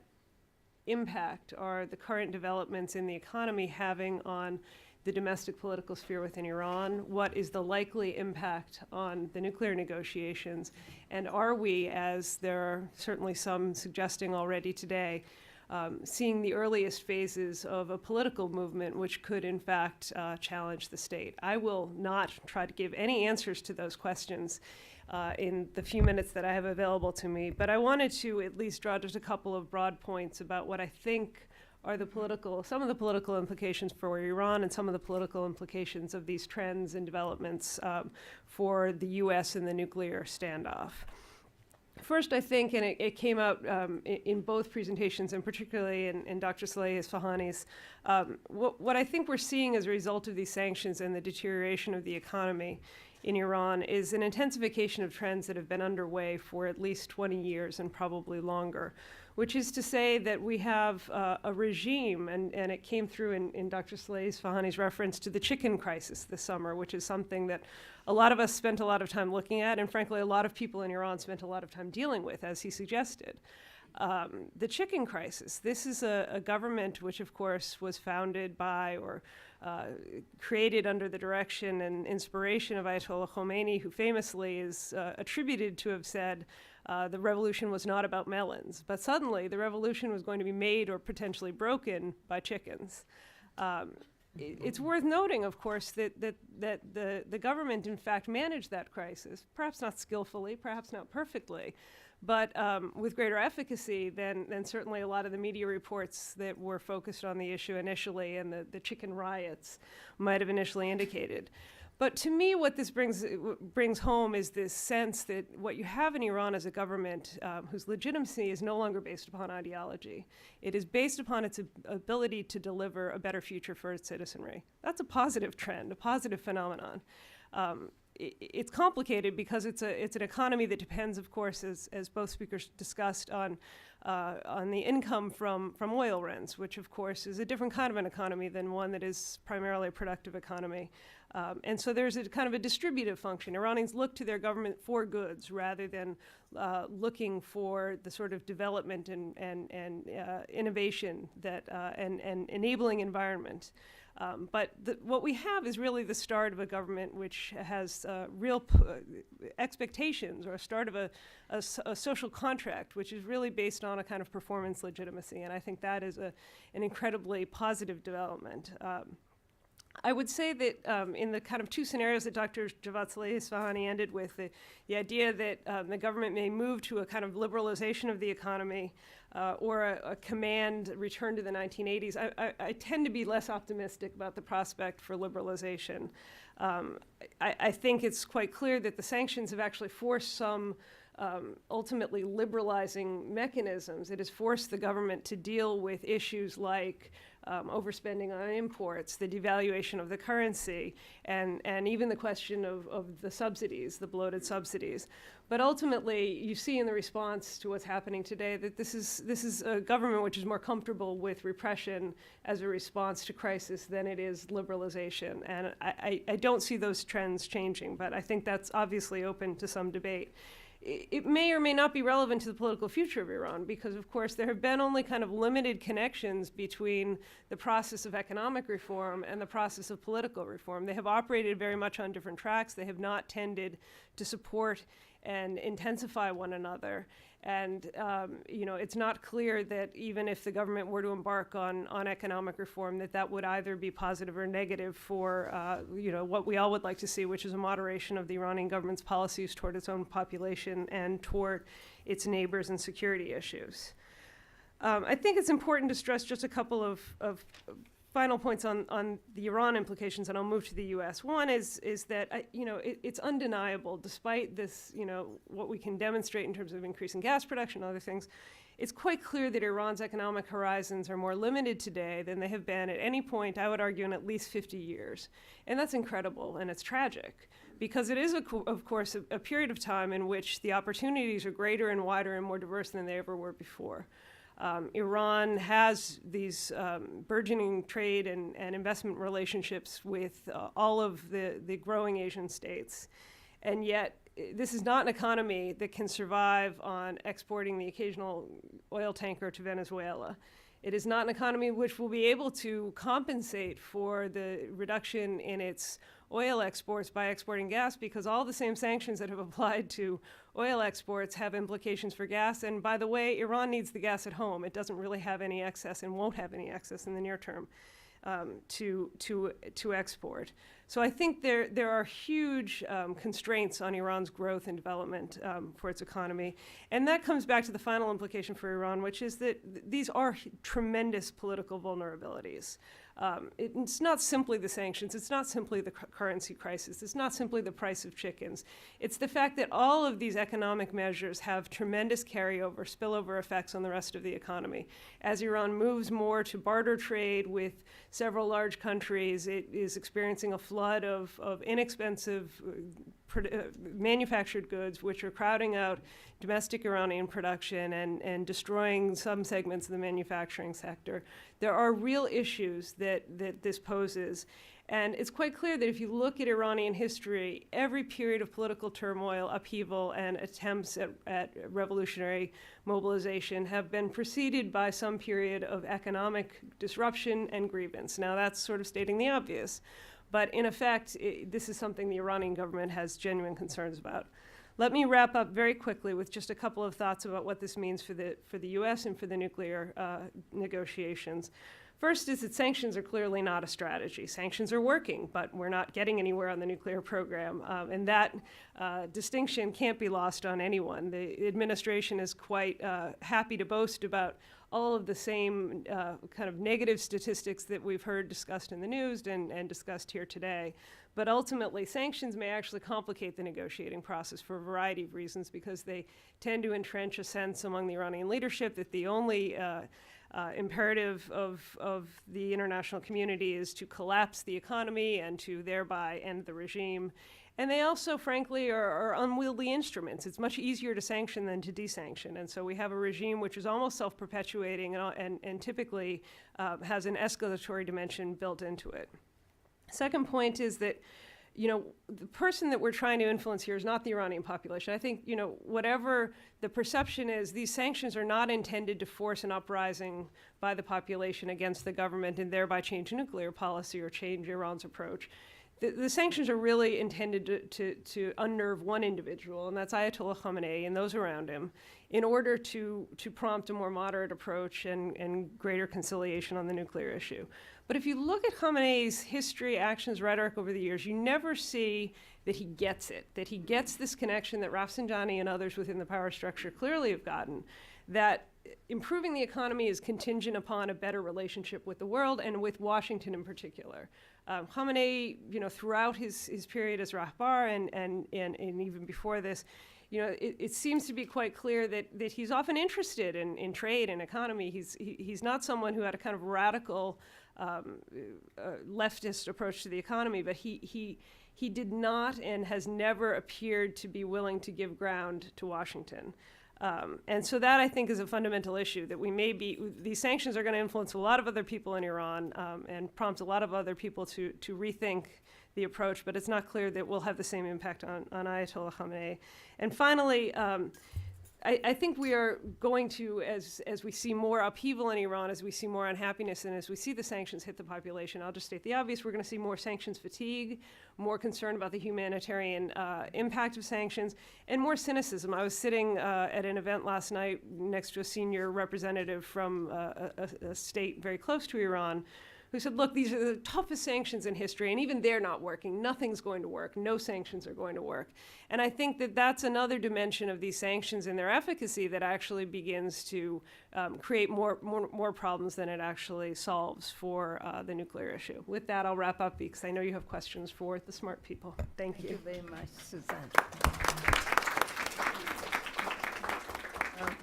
impact are the current developments in the economy having on the domestic political sphere within Iran? What is the likely impact on the nuclear negotiations? And are we, as there are certainly some suggesting already today, seeing the earliest phases of a political movement which could in fact challenge the state? I will not try to give any answers to those questions in the few minutes that I have available to me, but I wanted to at least draw just a couple of broad points about what I think are some of the political implications for Iran and some of the political implications of these trends and developments for the U.S. and the nuclear standoff. First, I think, and it came out in both presentations, and particularly in Dr. Salehi-Isfahani's, what I think we're seeing as a result of these sanctions and the deterioration of the economy in Iran is an intensification of trends that have been underway for at least 20 years and probably longer, which is to say that we have a regime, and it came through in Dr. Salehi-Isfahani's reference to the chicken crisis this summer, which is something that a lot of us spent a lot of time looking at, and frankly, a lot of people in Iran spent a lot of time dealing with, as he suggested. The chicken crisis. This is a government which, of course, was founded by or created under the direction and inspiration of Ayatollah Khomeini, who famously is attributed to have said the revolution was not about melons. But suddenly, the revolution was going to be made or potentially broken by chickens. It's worth noting, of course, that the government, in fact, managed that crisis, perhaps not skillfully, perhaps not perfectly, but with greater efficacy than certainly a lot of the media reports that were focused on the issue initially and the chicken riots might have initially indicated. But to me, what this brings home is this sense that what you have in Iran is a government whose legitimacy is no longer based upon ideology. It is based upon its ability to deliver a better future for its citizenry. That's a positive trend, a positive phenomenon. It's complicated because it's an economy that depends, of course, as both speakers discussed, on the income from oil rents, which of course is a different kind of an economy than one that is primarily a productive economy. And so there's a kind of a distributive function. Iranians look to their government for goods rather than looking for the sort of development and innovation that and enabling environment. But what we have is really the start of a government which has real expectations, or a start of a social contract, which is really based on a kind of performance legitimacy. And I think that is an incredibly positive development. I would say that in the kind of two scenarios that Dr. Javad Salehi-Isfahani ended with, the idea that the government may move to a kind of liberalization of the economy or a command return to the 1980s, I tend to be less optimistic about the prospect for liberalization. I think it's quite clear that the sanctions have actually forced some ultimately liberalizing mechanisms. It has forced the government to deal with issues like overspending on imports, the devaluation of the currency, and even the question of the subsidies, the bloated subsidies. But ultimately, you see in the response to what's happening today that this is a government which is more comfortable with repression as a response to crisis than it is liberalization. And I don't see those trends changing, but I think that's obviously open to some debate. It may or may not be relevant to the political future of Iran because, of course, there have been only kind of limited connections between the process of economic reform and the process of political reform. They have operated very much on different tracks. They have not tended to support and intensify one another. And, it's not clear that even if the government were to embark on economic reform, that would either be positive or negative for, what we all would like to see, which is a moderation of the Iranian government's policies toward its own population and toward its neighbors and security issues. I think it's important to stress just a couple of final points on the Iran implications, and I'll move to the U.S. One is that it's undeniable, despite this, what we can demonstrate in terms of increasing gas production and other things, it's quite clear that Iran's economic horizons are more limited today than they have been at any point, I would argue, in at least 50 years. And that's incredible, and it's tragic, because it is, of course, a period of time in which the opportunities are greater and wider and more diverse than they ever were before. Iran has these burgeoning trade and investment relationships with all of the growing Asian states. And yet, this is not an economy that can survive on exporting the occasional oil tanker to Venezuela. It is not an economy which will be able to compensate for the reduction in its oil exports by exporting gas, because all the same sanctions that have applied to oil exports have implications for gas. And by the way, Iran needs the gas at home. It doesn't really have any excess and won't have any excess in the near term to export. So I think there are huge constraints on Iran's growth and development for its economy. And that comes back to the final implication for Iran, which is that these are tremendous political vulnerabilities. It's not simply the sanctions. It's not simply the currency crisis. It's not simply the price of chickens. It's the fact that all of these economic measures have tremendous carryover, spillover effects on the rest of the economy. As Iran moves more to barter trade with several large countries, it is experiencing a flood of inexpensive manufactured goods, which are crowding out domestic Iranian production and destroying some segments of the manufacturing sector. There are real issues that this poses. And it's quite clear that if you look at Iranian history, every period of political turmoil, upheaval, and attempts at revolutionary mobilization have been preceded by some period of economic disruption and grievance. Now, that's sort of stating the obvious. But in effect, this is something the Iranian government has genuine concerns about. Let me wrap up very quickly with just a couple of thoughts about what this means for the U.S. and for the nuclear negotiations. First is that sanctions are clearly not a strategy. Sanctions are working, but we're not getting anywhere on the nuclear program. And that distinction can't be lost on anyone. The administration is quite happy to boast about all of the same kind of negative statistics that we've heard discussed in the news and discussed here today. But ultimately, sanctions may actually complicate the negotiating process for a variety of reasons, because they tend to entrench a sense among the Iranian leadership that the only imperative of the international community is to collapse the economy and to thereby end the regime. And they also, frankly, are unwieldy instruments. It's much easier to sanction than to desanction. And so we have a regime which is almost self-perpetuating and typically has an escalatory dimension built into it. Second point is that, you know, the person that we're trying to influence here is not the Iranian population. I think, you know, whatever the perception is, these sanctions are not intended to force an uprising by the population against the government and thereby change nuclear policy or change Iran's approach. The sanctions are really intended to unnerve one individual, and that's Ayatollah Khamenei and those around him, in order to prompt a more moderate approach and greater conciliation on the nuclear issue. But if you look at Khamenei's history, actions, rhetoric over the years, you never see that he gets it, that he gets this connection that Rafsanjani and others within the power structure clearly have gotten, that improving the economy is contingent upon a better relationship with the world and with Washington in particular. Khamenei, you know, throughout his period as Rahbar and even before this, you know, it seems to be quite clear that he's often interested in trade and economy. He's not someone who had a kind of radical leftist approach to the economy, but he did not and has never appeared to be willing to give ground to Washington. And so that, I think, is a fundamental issue, that these sanctions are going to influence a lot of other people in Iran and prompt a lot of other people to rethink the approach, but it's not clear that we'll have the same impact on Ayatollah Khamenei. And finally, I think we are going to, as we see more upheaval in Iran, as we see more unhappiness, and as we see the sanctions hit the population, I'll just state the obvious, we're going to see more sanctions fatigue, more concern about the humanitarian impact of sanctions, and more cynicism. I was sitting at an event last night next to a senior representative from a state very close to Iran, who said, look, these are the toughest sanctions in history, and even they're not working. Nothing's going to work. No sanctions are going to work. And I think that that's another dimension of these sanctions and their efficacy that actually begins to create more problems than it actually solves for the nuclear issue. With that, I'll wrap up because I know you have questions for the smart people. Thank you. Thank you very much, Suzanne.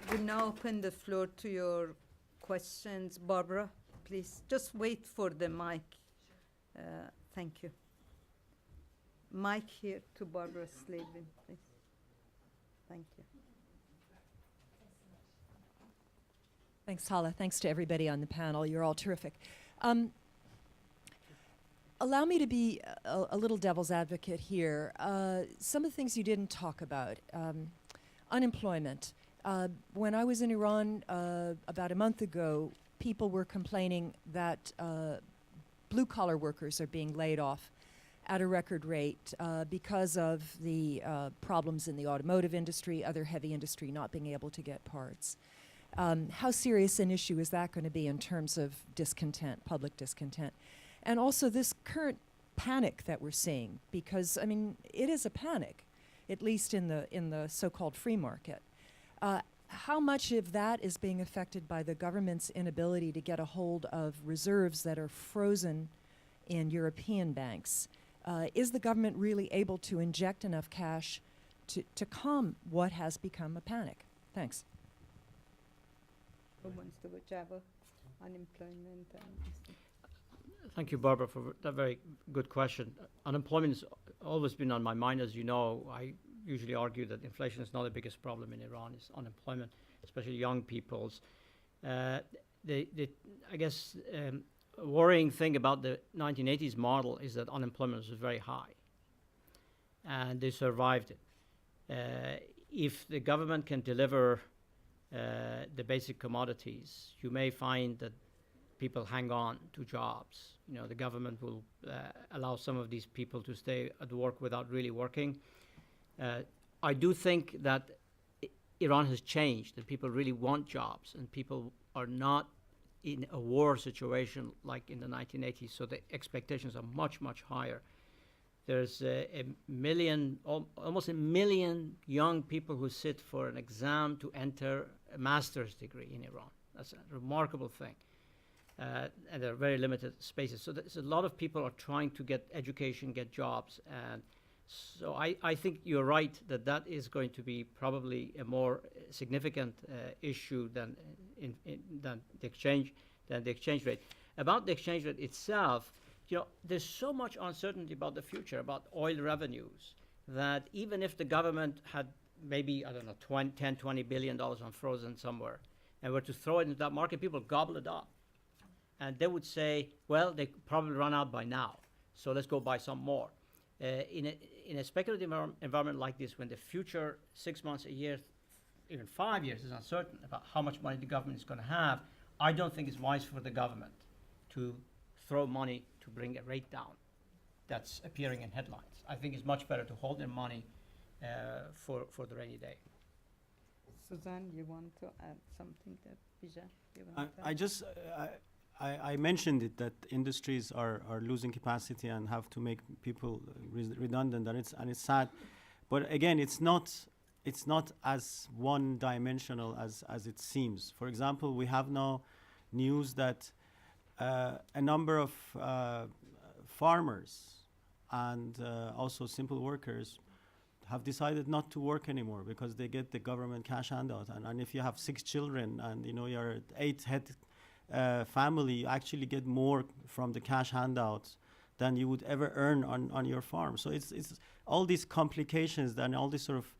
We now open the floor to your questions. Barbara, please, just wait for the mic. Thank you. Mic here to Barbara Slavin, please. Thank you. Thanks, Hala. Thanks to everybody on the panel. You're all terrific. Allow me to be a little devil's advocate here. Some of the things you didn't talk about, unemployment. When I was in Iran about a month ago, people were complaining that blue-collar workers are being laid off at a record rate because of the problems in the automotive industry, other heavy industry not being able to get parts. How serious an issue is that going to be in terms of discontent, public discontent? And also this current panic that we're seeing, because, I mean, it is a panic, at least in the so-called free market. How much of that is being affected by the government's inability to get a hold of reserves that are frozen in European banks? Is the government really able to inject enough cash to calm what has become a panic? Thanks. Who wants to go? Java, unemployment. Thank you, Barbara, for that very good question. Unemployment has always been on my mind. As you know, I usually argue that inflation is not the biggest problem in Iran. It's unemployment, especially young people's. I guess worrying thing about the 1980s model is that unemployment was very high, and they survived it. If the government can deliver the basic commodities, you may find that people hang on to jobs. You know, the government will allow some of these people to stay at work without really working. I do think that Iran has changed, that people really want jobs, and people are not in a war situation like in the 1980s, so the expectations are much, much higher. There's almost a million young people who sit for an exam to enter a master's degree in Iran. That's a remarkable thing. and there are very limited spaces. So there's a lot of people are trying to get education, get jobs, and so I think you're right that that is going to be probably a more significant issue than than the exchange rate. About the exchange rate itself, there's so much uncertainty about the future, about oil revenues, that even if the government had maybe, I don't know, $20 billion on frozen somewhere, and were to throw it into that market, people gobble it up. And they would say, well, they probably run out by now, so let's go buy some more. In a speculative environment like this, when the future 6 months, a year, even 5 years is uncertain about how much money the government is going to have, I don't think it's wise for the government to throw money to bring a rate down that's appearing in headlines. I think it's much better to hold their money for the rainy day. Suzanne, you want to add something there? Bijan, you want to I add? just I mentioned it that industries are losing capacity and have to make people redundant, and it's sad. But again, it's not as one-dimensional as it seems. For example, we have now news that a number of farmers and also simple workers have decided not to work anymore because they get the government cash handout. And if you have 6 children and you're an 8-head family, you actually get more from the cash handouts than you would ever earn on your farm. So it's all these complications and all these sort of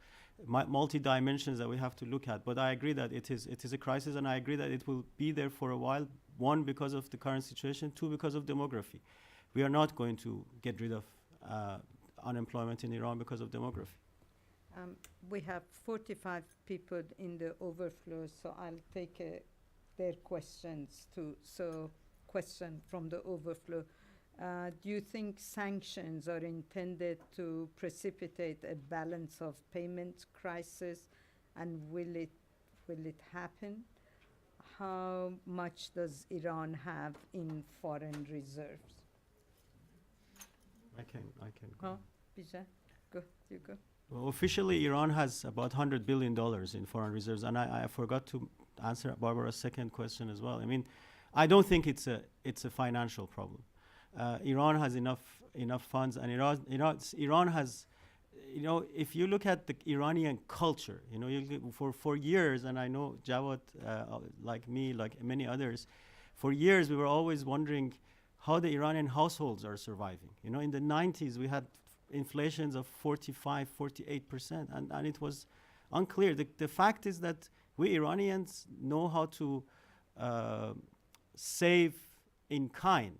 multi-dimensions that we have to look at. But I agree that it is a crisis, and I agree that it will be there for a while. 1, because of the current situation. 2, because of demography. We are not going to get rid of unemployment in Iran because of demography. We have 45 people in the overflow, so I'll take their questions too. So, question from the overflow. Do you think sanctions are intended to precipitate a balance of payments crisis, and will it happen? How much does Iran have in foreign reserves? I can go. Huh? Bijan, go. You go. Well, officially, Iran has about $100 billion in foreign reserves, and I forgot to answer Barbara's second question as well. I mean, I don't think it's a financial problem. Iran has enough funds, and Iran has, if you look at the Iranian culture, for years, and I know Jawad, like me, like many others, for years we were always wondering how the Iranian households are surviving. In the 90s we had inflations of 45, 48%, and it was unclear. The fact is that we Iranians know how to save in kind,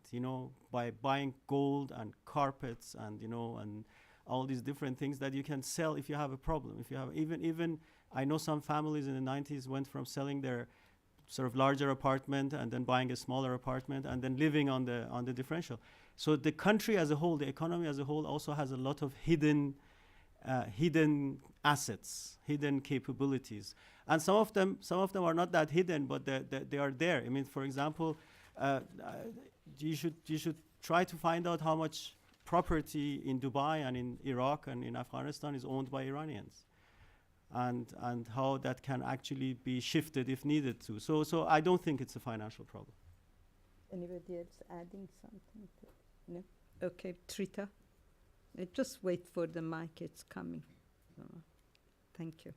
by buying gold and carpets and and all these different things that you can sell if you have a problem. If you have even I know some families in the 90s went from selling their sort of larger apartment and then buying a smaller apartment and then living on the differential. So the country as a whole, the economy as a whole, also has a lot of hidden assets, hidden capabilities, and some of them are not that hidden, but they are there. I mean, for example, you should try to find out how much property in Dubai and in Iraq and in Afghanistan is owned by Iranians, and how that can actually be shifted if needed to. So I don't think it's a financial problem. Anybody else adding something? No? Okay, Trita. Just wait for the mic, it's coming. Thank you.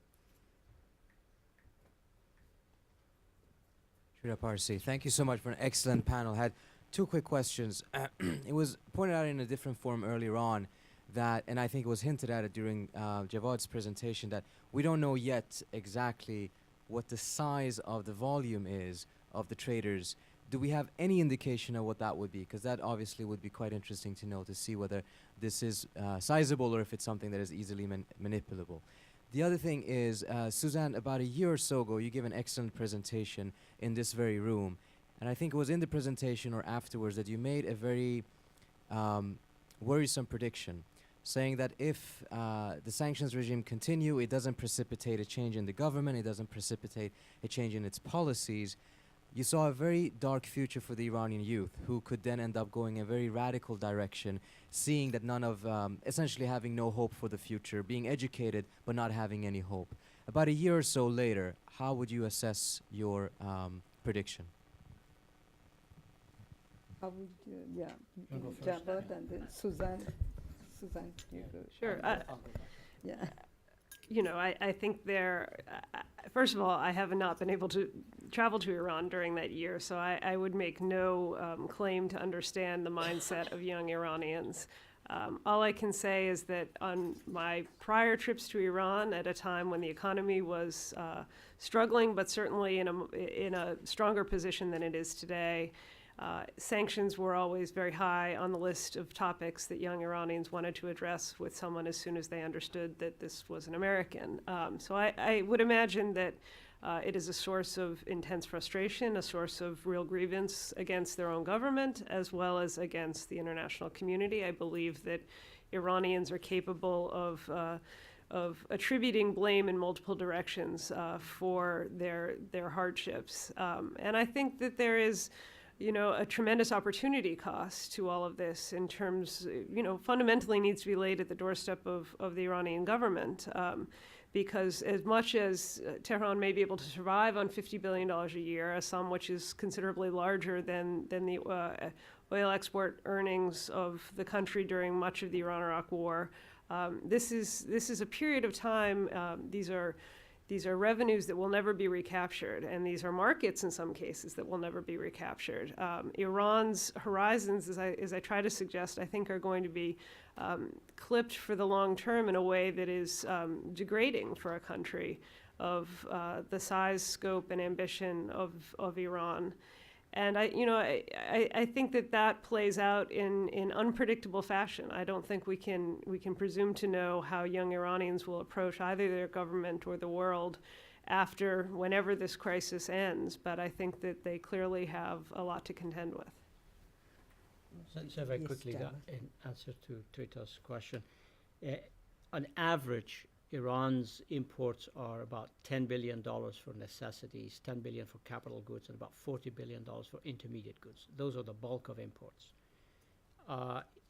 Shrita Parsi, thank you so much for an excellent panel. Had 2 quick questions. It was pointed out in a different form earlier on that, and I think it was hinted at it during Javad's presentation, that we don't know yet exactly what the size of the volume is of the traders. Do we have any indication of what that would be? Because that obviously would be quite interesting to know, to see whether this is sizable or if it's something that is easily manipulable. The other thing is, Suzanne, about a year or so ago, you gave an excellent presentation in this very room. And I think it was in the presentation or afterwards that you made a very worrisome prediction, saying that if the sanctions regime continue, it doesn't precipitate a change in the government, it doesn't precipitate a change in its policies. You saw a very dark future for the Iranian youth, who could then end up going a very radical direction, seeing that none of, essentially having no hope for the future, being educated but not having any hope. About a year or so later, how would you assess your prediction? How would you, yeah, wanna go first? Javad and then Suzanne, you go. Sure. Yeah. You know, I think first of all, I have not been able to travel to Iran during that year, so I would make no claim to understand the mindset of young Iranians. All I can say is that on my prior trips to Iran, at a time when the economy was struggling, but certainly in a stronger position than it is today, sanctions were always very high on the list of topics that young Iranians wanted to address with someone as soon as they understood that this was an American. So I would imagine that it is a source of intense frustration, a source of real grievance against their own government, as well as against the international community. I believe that Iranians are capable of attributing blame in multiple directions for their hardships. And I think that there is, you know, a tremendous opportunity cost to all of this in terms, you know, fundamentally needs to be laid at the doorstep of the Iranian government. Because as much as Tehran may be able to survive on $50 billion a year, a sum which is considerably larger than the oil export earnings of the country during much of the Iran-Iraq War, this is a period of time. These are revenues that will never be recaptured, and these are markets in some cases that will never be recaptured. Iran's horizons, as I try to suggest, I think are going to be clipped for the long term in a way that is degrading for a country of the size, scope, and ambition of Iran. And I think that plays out in unpredictable fashion. I don't think we can presume to know how young Iranians will approach either their government or the world after whenever this crisis ends. But I think that they clearly have a lot to contend with. So very Yes, quickly, Javad. in answer to Trita's question, on average, Iran's imports are about $10 billion for necessities, $10 billion for capital goods, and about $40 billion for intermediate goods. Those are the bulk of imports.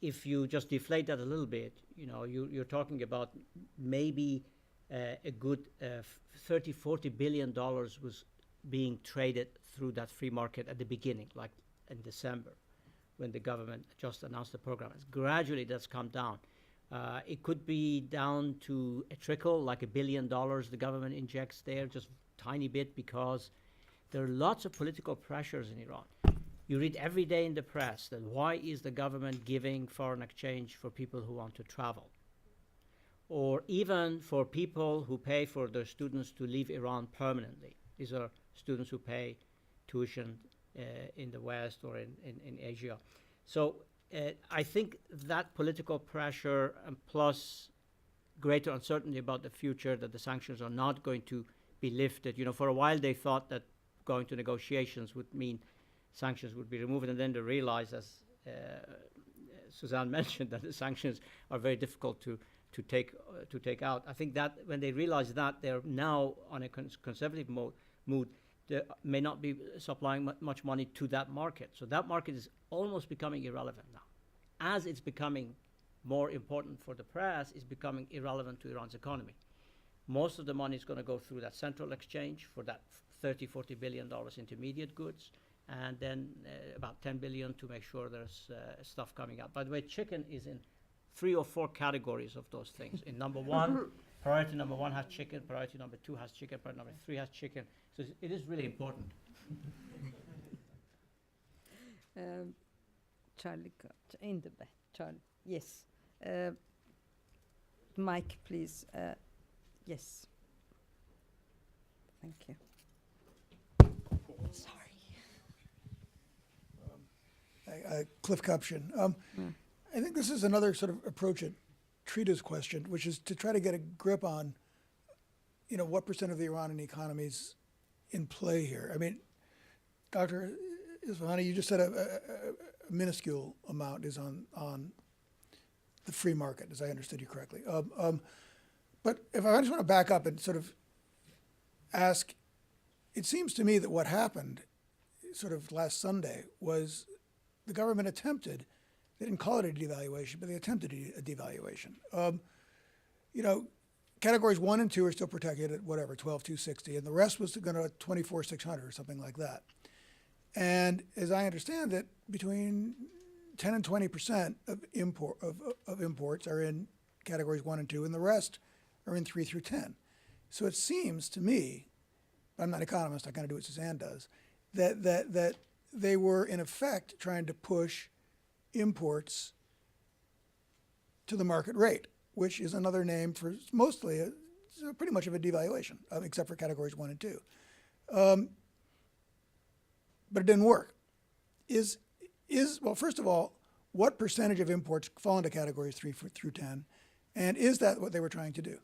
If you just deflate that a little bit, you know, you're talking about maybe a good $30–40 billion was being traded through that free market at the beginning, like in December, when the government just announced the program. Gradually, that's come down. It could be down to a trickle, like $1 billion the government injects there, just tiny bit, because there are lots of political pressures in Iran. You read every day in the press that why is the government giving foreign exchange for people who want to travel? Or even for people who pay for their students to leave Iran permanently. These are students who pay tuition in the West or in Asia. So I think that political pressure and plus greater uncertainty about the future, that the sanctions are not going to be lifted. You know, for a while they thought that going to negotiations would mean sanctions would be removed, and then they realized, as Suzanne mentioned, that the sanctions are very difficult to take out. I think that when they realize that, they're now on a conservative mood. They may not be supplying much money to that market. So that market is almost becoming irrelevant now. As it's becoming more important for the press, it's becoming irrelevant to Iran's economy. Most of the money is going to go through that central exchange for that $30–40 billion intermediate goods, and then about $10 billion to make sure there's stuff coming out. By the way, chicken is in 3 or 4 categories of those things. In number one, priority number 1 has chicken, priority number 2 has chicken, priority number 3 has chicken. So it is really important. Charlie, in the back. Charlie, yes. Mike, please. Yes. Thank you. Sorry. Cliff Kupchin. I think this is another sort of approach at Trita's question, which is to try to get a grip on, you know, what % of the Iranian economy is in play here. I mean, Dr. Isfahani, you just said a minuscule amount is on the free market, as I understood you correctly. But if I just want to back up and sort of ask, it seems to me that what happened sort of last Sunday was the government attempted, they didn't call it a devaluation, but they attempted a devaluation. You know, categories 1 and 2 are still protected at whatever, 12,260, and the rest was going to 24,600 or something like that. And as I understand it, between 10 and 20% of imports are in categories 1 and 2, and the rest are in 3 through 10. So it seems to me, I'm not an economist, I kind of do what Suzanne does, that they were in effect trying to push imports to the market rate, which is another name for mostly pretty much of a devaluation, except for categories 1 and 2. But it didn't work. Well, first of all, what percentage of imports fall into categories 3 through 10, and is that what they were trying to do?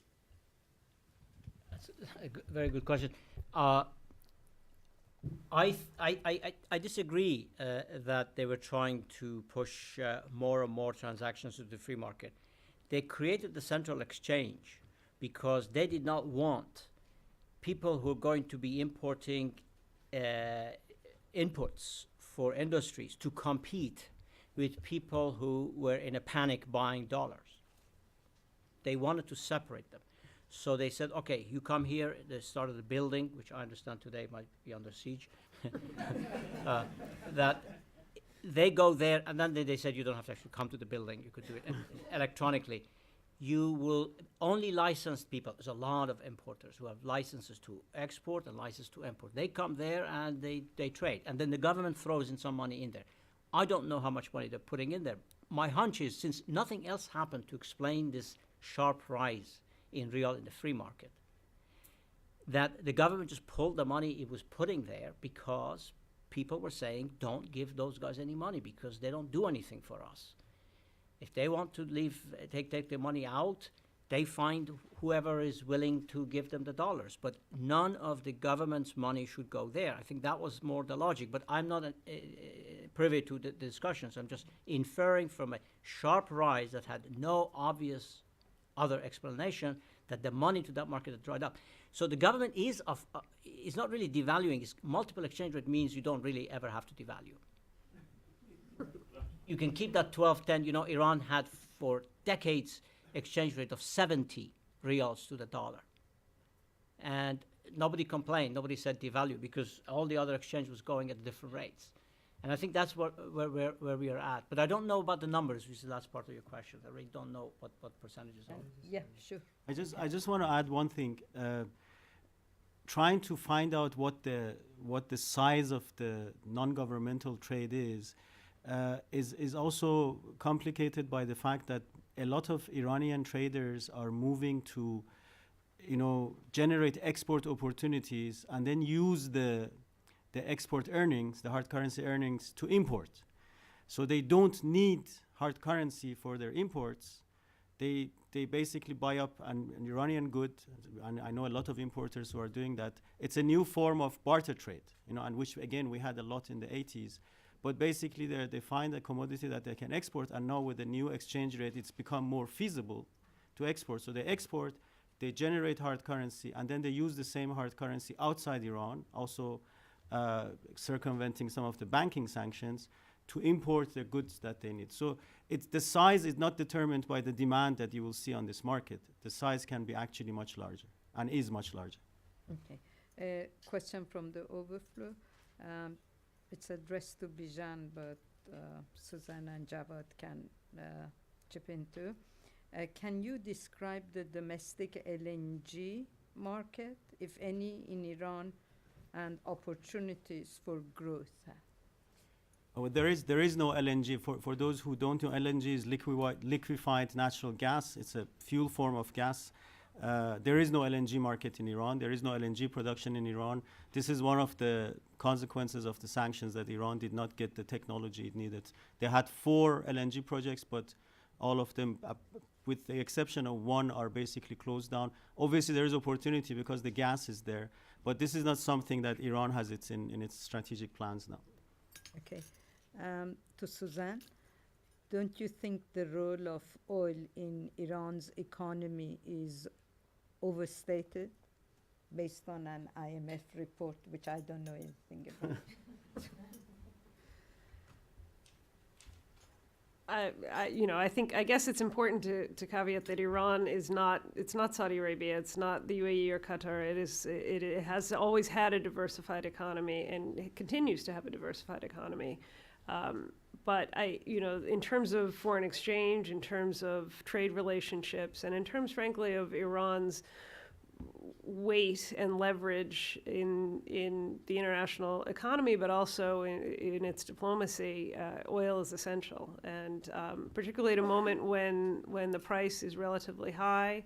That's a very good question. I disagree that they were trying to push more and more transactions to the free market. They created the central exchange because they did not want people who are going to be importing inputs for industries to compete with people who were in a panic buying dollars. They wanted to separate them. So they said, okay, you come here. They started a building, which I understand today might be under siege. That they go there, and then they said you don't have to actually come to the building. You could do it electronically. You will only license people. There's a lot of importers who have licenses to export and licenses to import. They come there and they trade, and then the government throws in some money in there. I don't know how much money they're putting in there. My hunch is, since nothing else happened to explain this sharp rise in real in the free market, that the government just pulled the money it was putting there because people were saying, don't give those guys any money because they don't do anything for us. If they want to leave, take the money out, they find whoever is willing to give them the dollars. But none of the government's money should go there. I think that was more the logic. But I'm not privy to the discussions. I'm just inferring from a sharp rise that had no obvious other explanation that the money to that market had dried up. So the government is not really devaluing. It's multiple exchange rate means you don't really ever have to devalue. You can keep that 12, 10. You know, Iran had for decades exchange rate of 70 riyals to the dollar. And nobody complained. Nobody said devalue because all the other exchange was going at different rates. And I think that's where we are at. But I don't know about the numbers, which is the last part of your question. I really don't know what percentages are. Yeah, sure. I just want to add one thing. Trying to find out what the size of the non-governmental trade is also complicated by the fact that a lot of Iranian traders are moving to, generate export opportunities and then use the export earnings, the hard currency earnings, to import. So they don't need hard currency for their imports. They basically buy up an Iranian good, and I know a lot of importers who are doing that. It's a new form of barter trade, and which again we had a lot in the 80s. But basically they find a commodity that they can export, and now with the new exchange rate, it's become more feasible to export. So they export, they generate hard currency, and then they use the same hard currency outside Iran, also circumventing some of the banking sanctions, to import the goods that they need. So the size is not determined by the demand that you will see on this market. The size can be actually much larger, and is much larger. Okay. A question from the overflow. It's addressed to Bijan, but Suzanne and Javad can chip in too. Can you describe the domestic LNG market, if any, in Iran, and opportunities for growth? Oh, there is no LNG. For those who don't know, LNG is liquefied natural gas. It's a fuel form of gas. There is no LNG market in Iran. There is no LNG production in Iran. This is one of the consequences of the sanctions, that Iran did not get the technology it needed. They had 4 LNG projects, but all of them, with the exception of one, are basically closed down. Obviously, there is opportunity because the gas is there, but this is not something that Iran has in its strategic plans now. Okay. To Suzanne, don't you think the role of oil in Iran's economy is overstated based on an IMF report, which I don't know anything about? I guess it's important to caveat that Iran is not, it's not Saudi Arabia, it's not the UAE or Qatar. It has always had a diversified economy, and it continues to have a diversified economy. But in terms of foreign exchange, in terms of trade relationships, and in terms, frankly, of Iran's weight and leverage in the international economy, but also in its diplomacy, oil is essential. And particularly at a moment when the price is relatively high,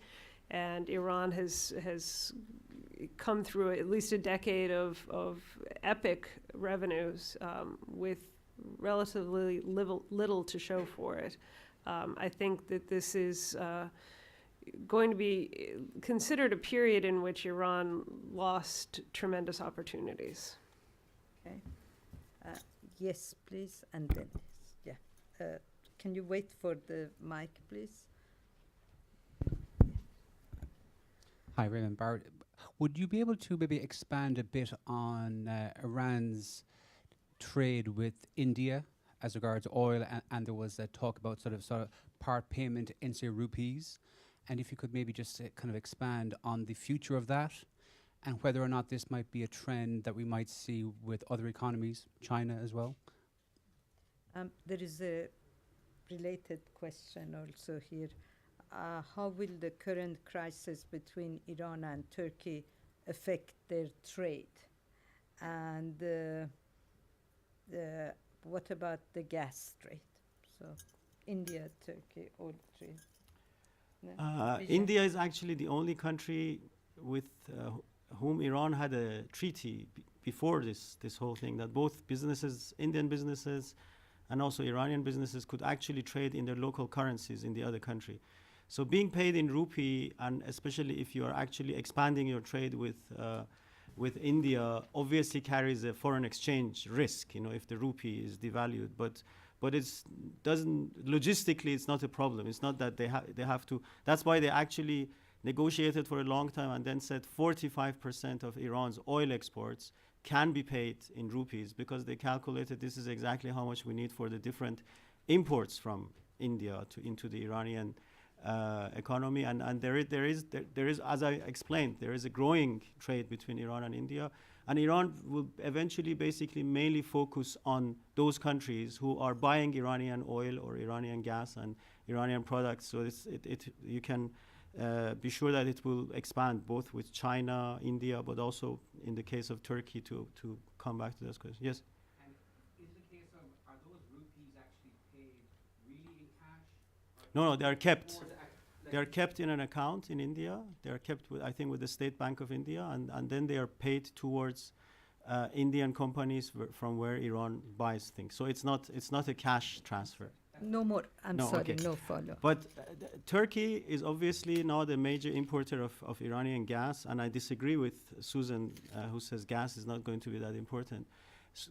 and Iran has come through at least a decade of epic revenues with relatively little to show for it. I think that this is going to be considered a period in which Iran lost tremendous opportunities. Okay. Yes, please, and then, yeah. Can you wait for the mic, please? Hi, Raymond Barrett. Would you be able to maybe expand a bit on Iran's trade with India as regards oil, and there was a talk about sort of part payment in, say, rupees, and if you could maybe just kind of expand on the future of that, and whether or not this might be a trend that we might see with other economies, China as well. There is a related question also here. How will the current crisis between Iran and Turkey affect their trade? And what about the gas trade? So India, Turkey, oil trade. No? India is actually the only country with whom Iran had a treaty before this whole thing, that both businesses, Indian businesses and also Iranian businesses, could actually trade in their local currencies in the other country. So being paid in rupee, and especially if you are actually expanding your trade with India, obviously carries a foreign exchange risk, if the rupee is devalued. But it's doesn't, logistically, it's not a problem. It's not that they have to. That's why they actually negotiated for a long time and then said 45% of Iran's oil exports can be paid in rupees, because they calculated this is exactly how much we need for the different imports from India into the Iranian economy. And there is, as I explained, there is a growing trade between Iran and India. And Iran will eventually basically mainly focus on those countries who are buying Iranian oil or Iranian gas and Iranian products. So you can be sure that it will expand both with China, India, but also in the case of Turkey to come back to those questions. Yes? And is it a case of, are those rupees actually paid really in cash? No, they are kept. They are kept in an account in India. They are kept, I think, with the State Bank of India, and then they are paid towards Indian companies from where Iran buys things. So it's not a cash transfer. No more. I'm No, sorry, okay. no follow. But Turkey is obviously now the major importer of Iranian gas, and I disagree with Susan, who says gas is not going to be that important.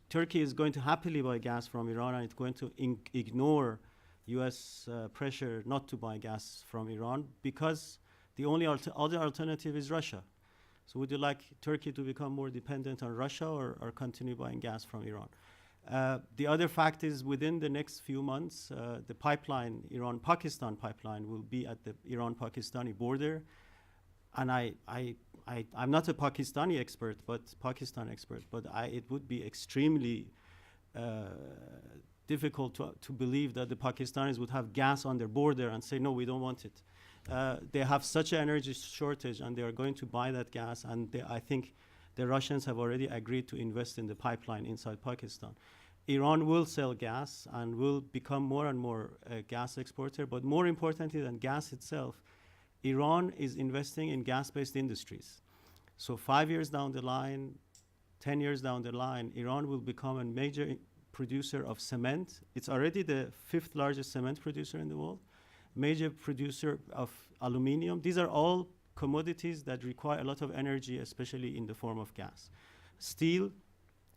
Turkey is going to happily buy gas from Iran, and it's going to ignore U.S. pressure not to buy gas from Iran, because the only other alternative is Russia. So would you like Turkey to become more dependent on Russia or continue buying gas from Iran? The other fact is, within the next few months, the pipeline, Iran-Pakistan pipeline, will be at the Iran-Pakistani border. And I'm not a Pakistan expert, but it would be extremely difficult to believe that the Pakistanis would have gas on their border and say, no, we don't want it. They have such an energy shortage, and they are going to buy that gas, and I think the Russians have already agreed to invest in the pipeline inside Pakistan. Iran will sell gas and will become more and more a gas exporter, but more importantly than gas itself, Iran is investing in gas-based industries. So 5 years down the line, 10 years down the line, Iran will become a major producer of cement. It's already the 5th largest cement producer in the world, major producer of aluminium. These are all commodities that require a lot of energy, especially in the form of gas. Steel,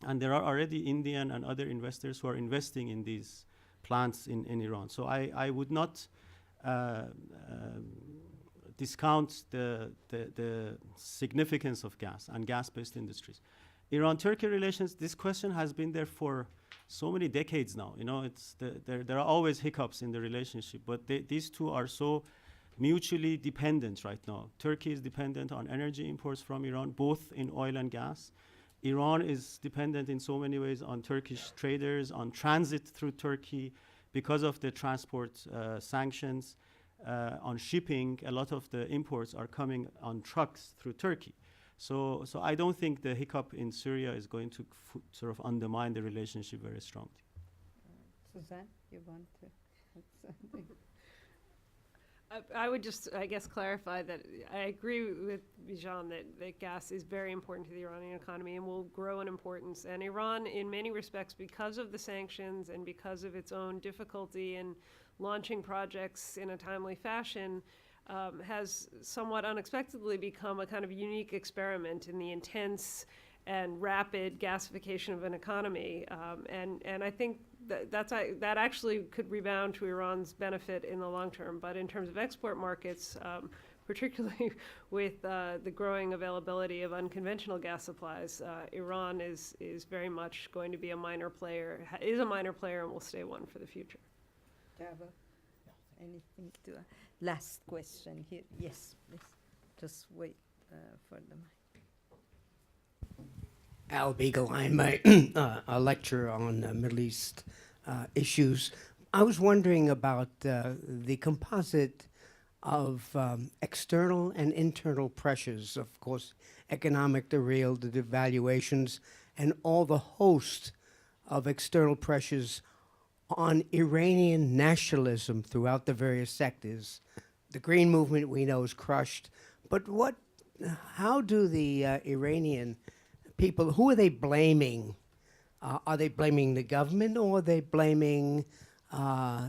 and there are already Indian and other investors who are investing in these plants in Iran. So I would not discount the significance of gas and gas-based industries. Iran-Turkey relations, this question has been there for so many decades now. There are always hiccups in the relationship, but these two are so mutually dependent right now. Turkey is dependent on energy imports from Iran, both in oil and gas. Iran is dependent in so many ways on Turkish traders, on transit through Turkey because of the transport sanctions. On shipping, a lot of the imports are coming on trucks through Turkey. So I don't think the hiccup in Syria is going to sort of undermine the relationship very strongly. Suzanne, you want to add something? I would just, I guess, clarify that I agree with Bijan that gas is very important to the Iranian economy and will grow in importance. And Iran, in many respects, because of the sanctions and because of its own difficulty in launching projects in a timely fashion, has somewhat unexpectedly become a kind of unique experiment in the intense and rapid gasification of an economy. And I think that actually could rebound to Iran's benefit in the long term. But in terms of export markets, particularly with the growing availability of unconventional gas supplies, Iran is very much going to be a minor player, is a minor player and will stay one for the future. Java, anything to last question here? Yes, please. Just wait for the mic. Al Beagle. I'm a lecturer on Middle East issues. I was wondering about the composite of external and internal pressures, of course, economic, the real, the devaluations, and all the host of external pressures on Iranian nationalism throughout the various sectors. The Green Movement we know is crushed, but how do the Iranian people, who are they blaming? Are they blaming the government, or are they blaming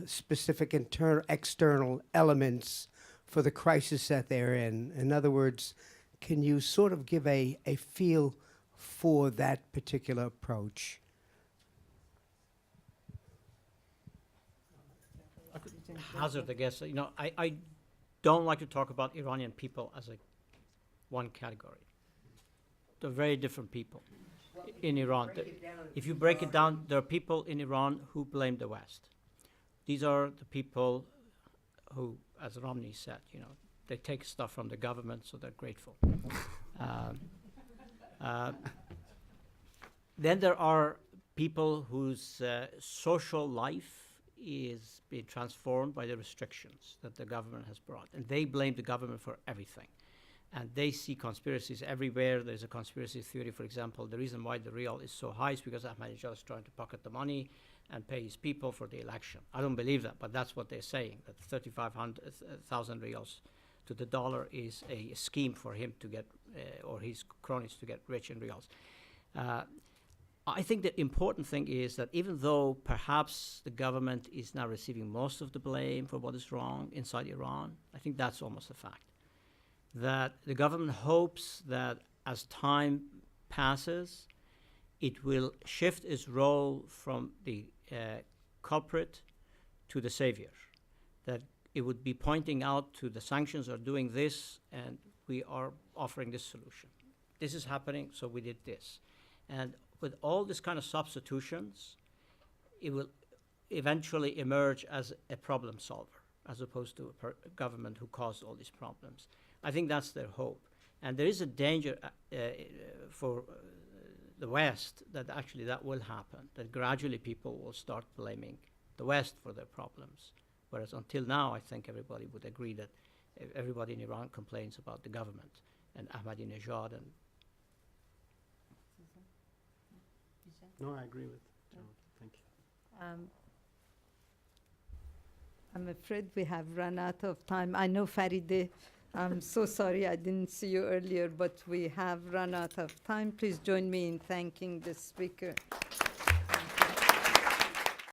specific external elements for the crisis that they're in? In other words, can you sort of give a feel for that particular approach? I could hazard a guess. You know, I don't like to talk about Iranian people as one category. They're very different people in Iran. If you break it down, there are people in Iran who blame the West. These are the people who, as Romney said, you know, they take stuff from the government, so they're grateful. Then there are people whose social life is being transformed by the restrictions that the government has brought, and they blame the government for everything. And they see conspiracies everywhere. There's a conspiracy theory, for example, the reason why the real is so high is because Ahmadinejad is trying to pocket the money and pay his people for the election. I don't believe that, but that's what they're saying, that 35,000 reals to the dollar is a scheme for him to get, or his cronies to get rich in reals. I think the important thing is that even though perhaps the government is now receiving most of the blame for what is wrong inside Iran, I think that's almost a fact. That the government hopes that as time passes, it will shift its role from the culprit to the savior. That it would be pointing out to the sanctions are doing this, and we are offering this solution. This is happening, so we did this. And with all this kind of substitutions, it will eventually emerge as a problem solver, as opposed to a government who caused all these problems. I think that's their hope. And there is a danger for the West that actually that will happen, that gradually people will start blaming the West for their problems. Whereas until now, I think everybody would agree that everybody in Iran complains about the government and Ahmadinejad. And No, I agree with John. Thank you. I'm afraid we have run out of time. I know, Faride, I'm so sorry I didn't see you earlier, but we have run out of time. Please join me in thanking the speaker.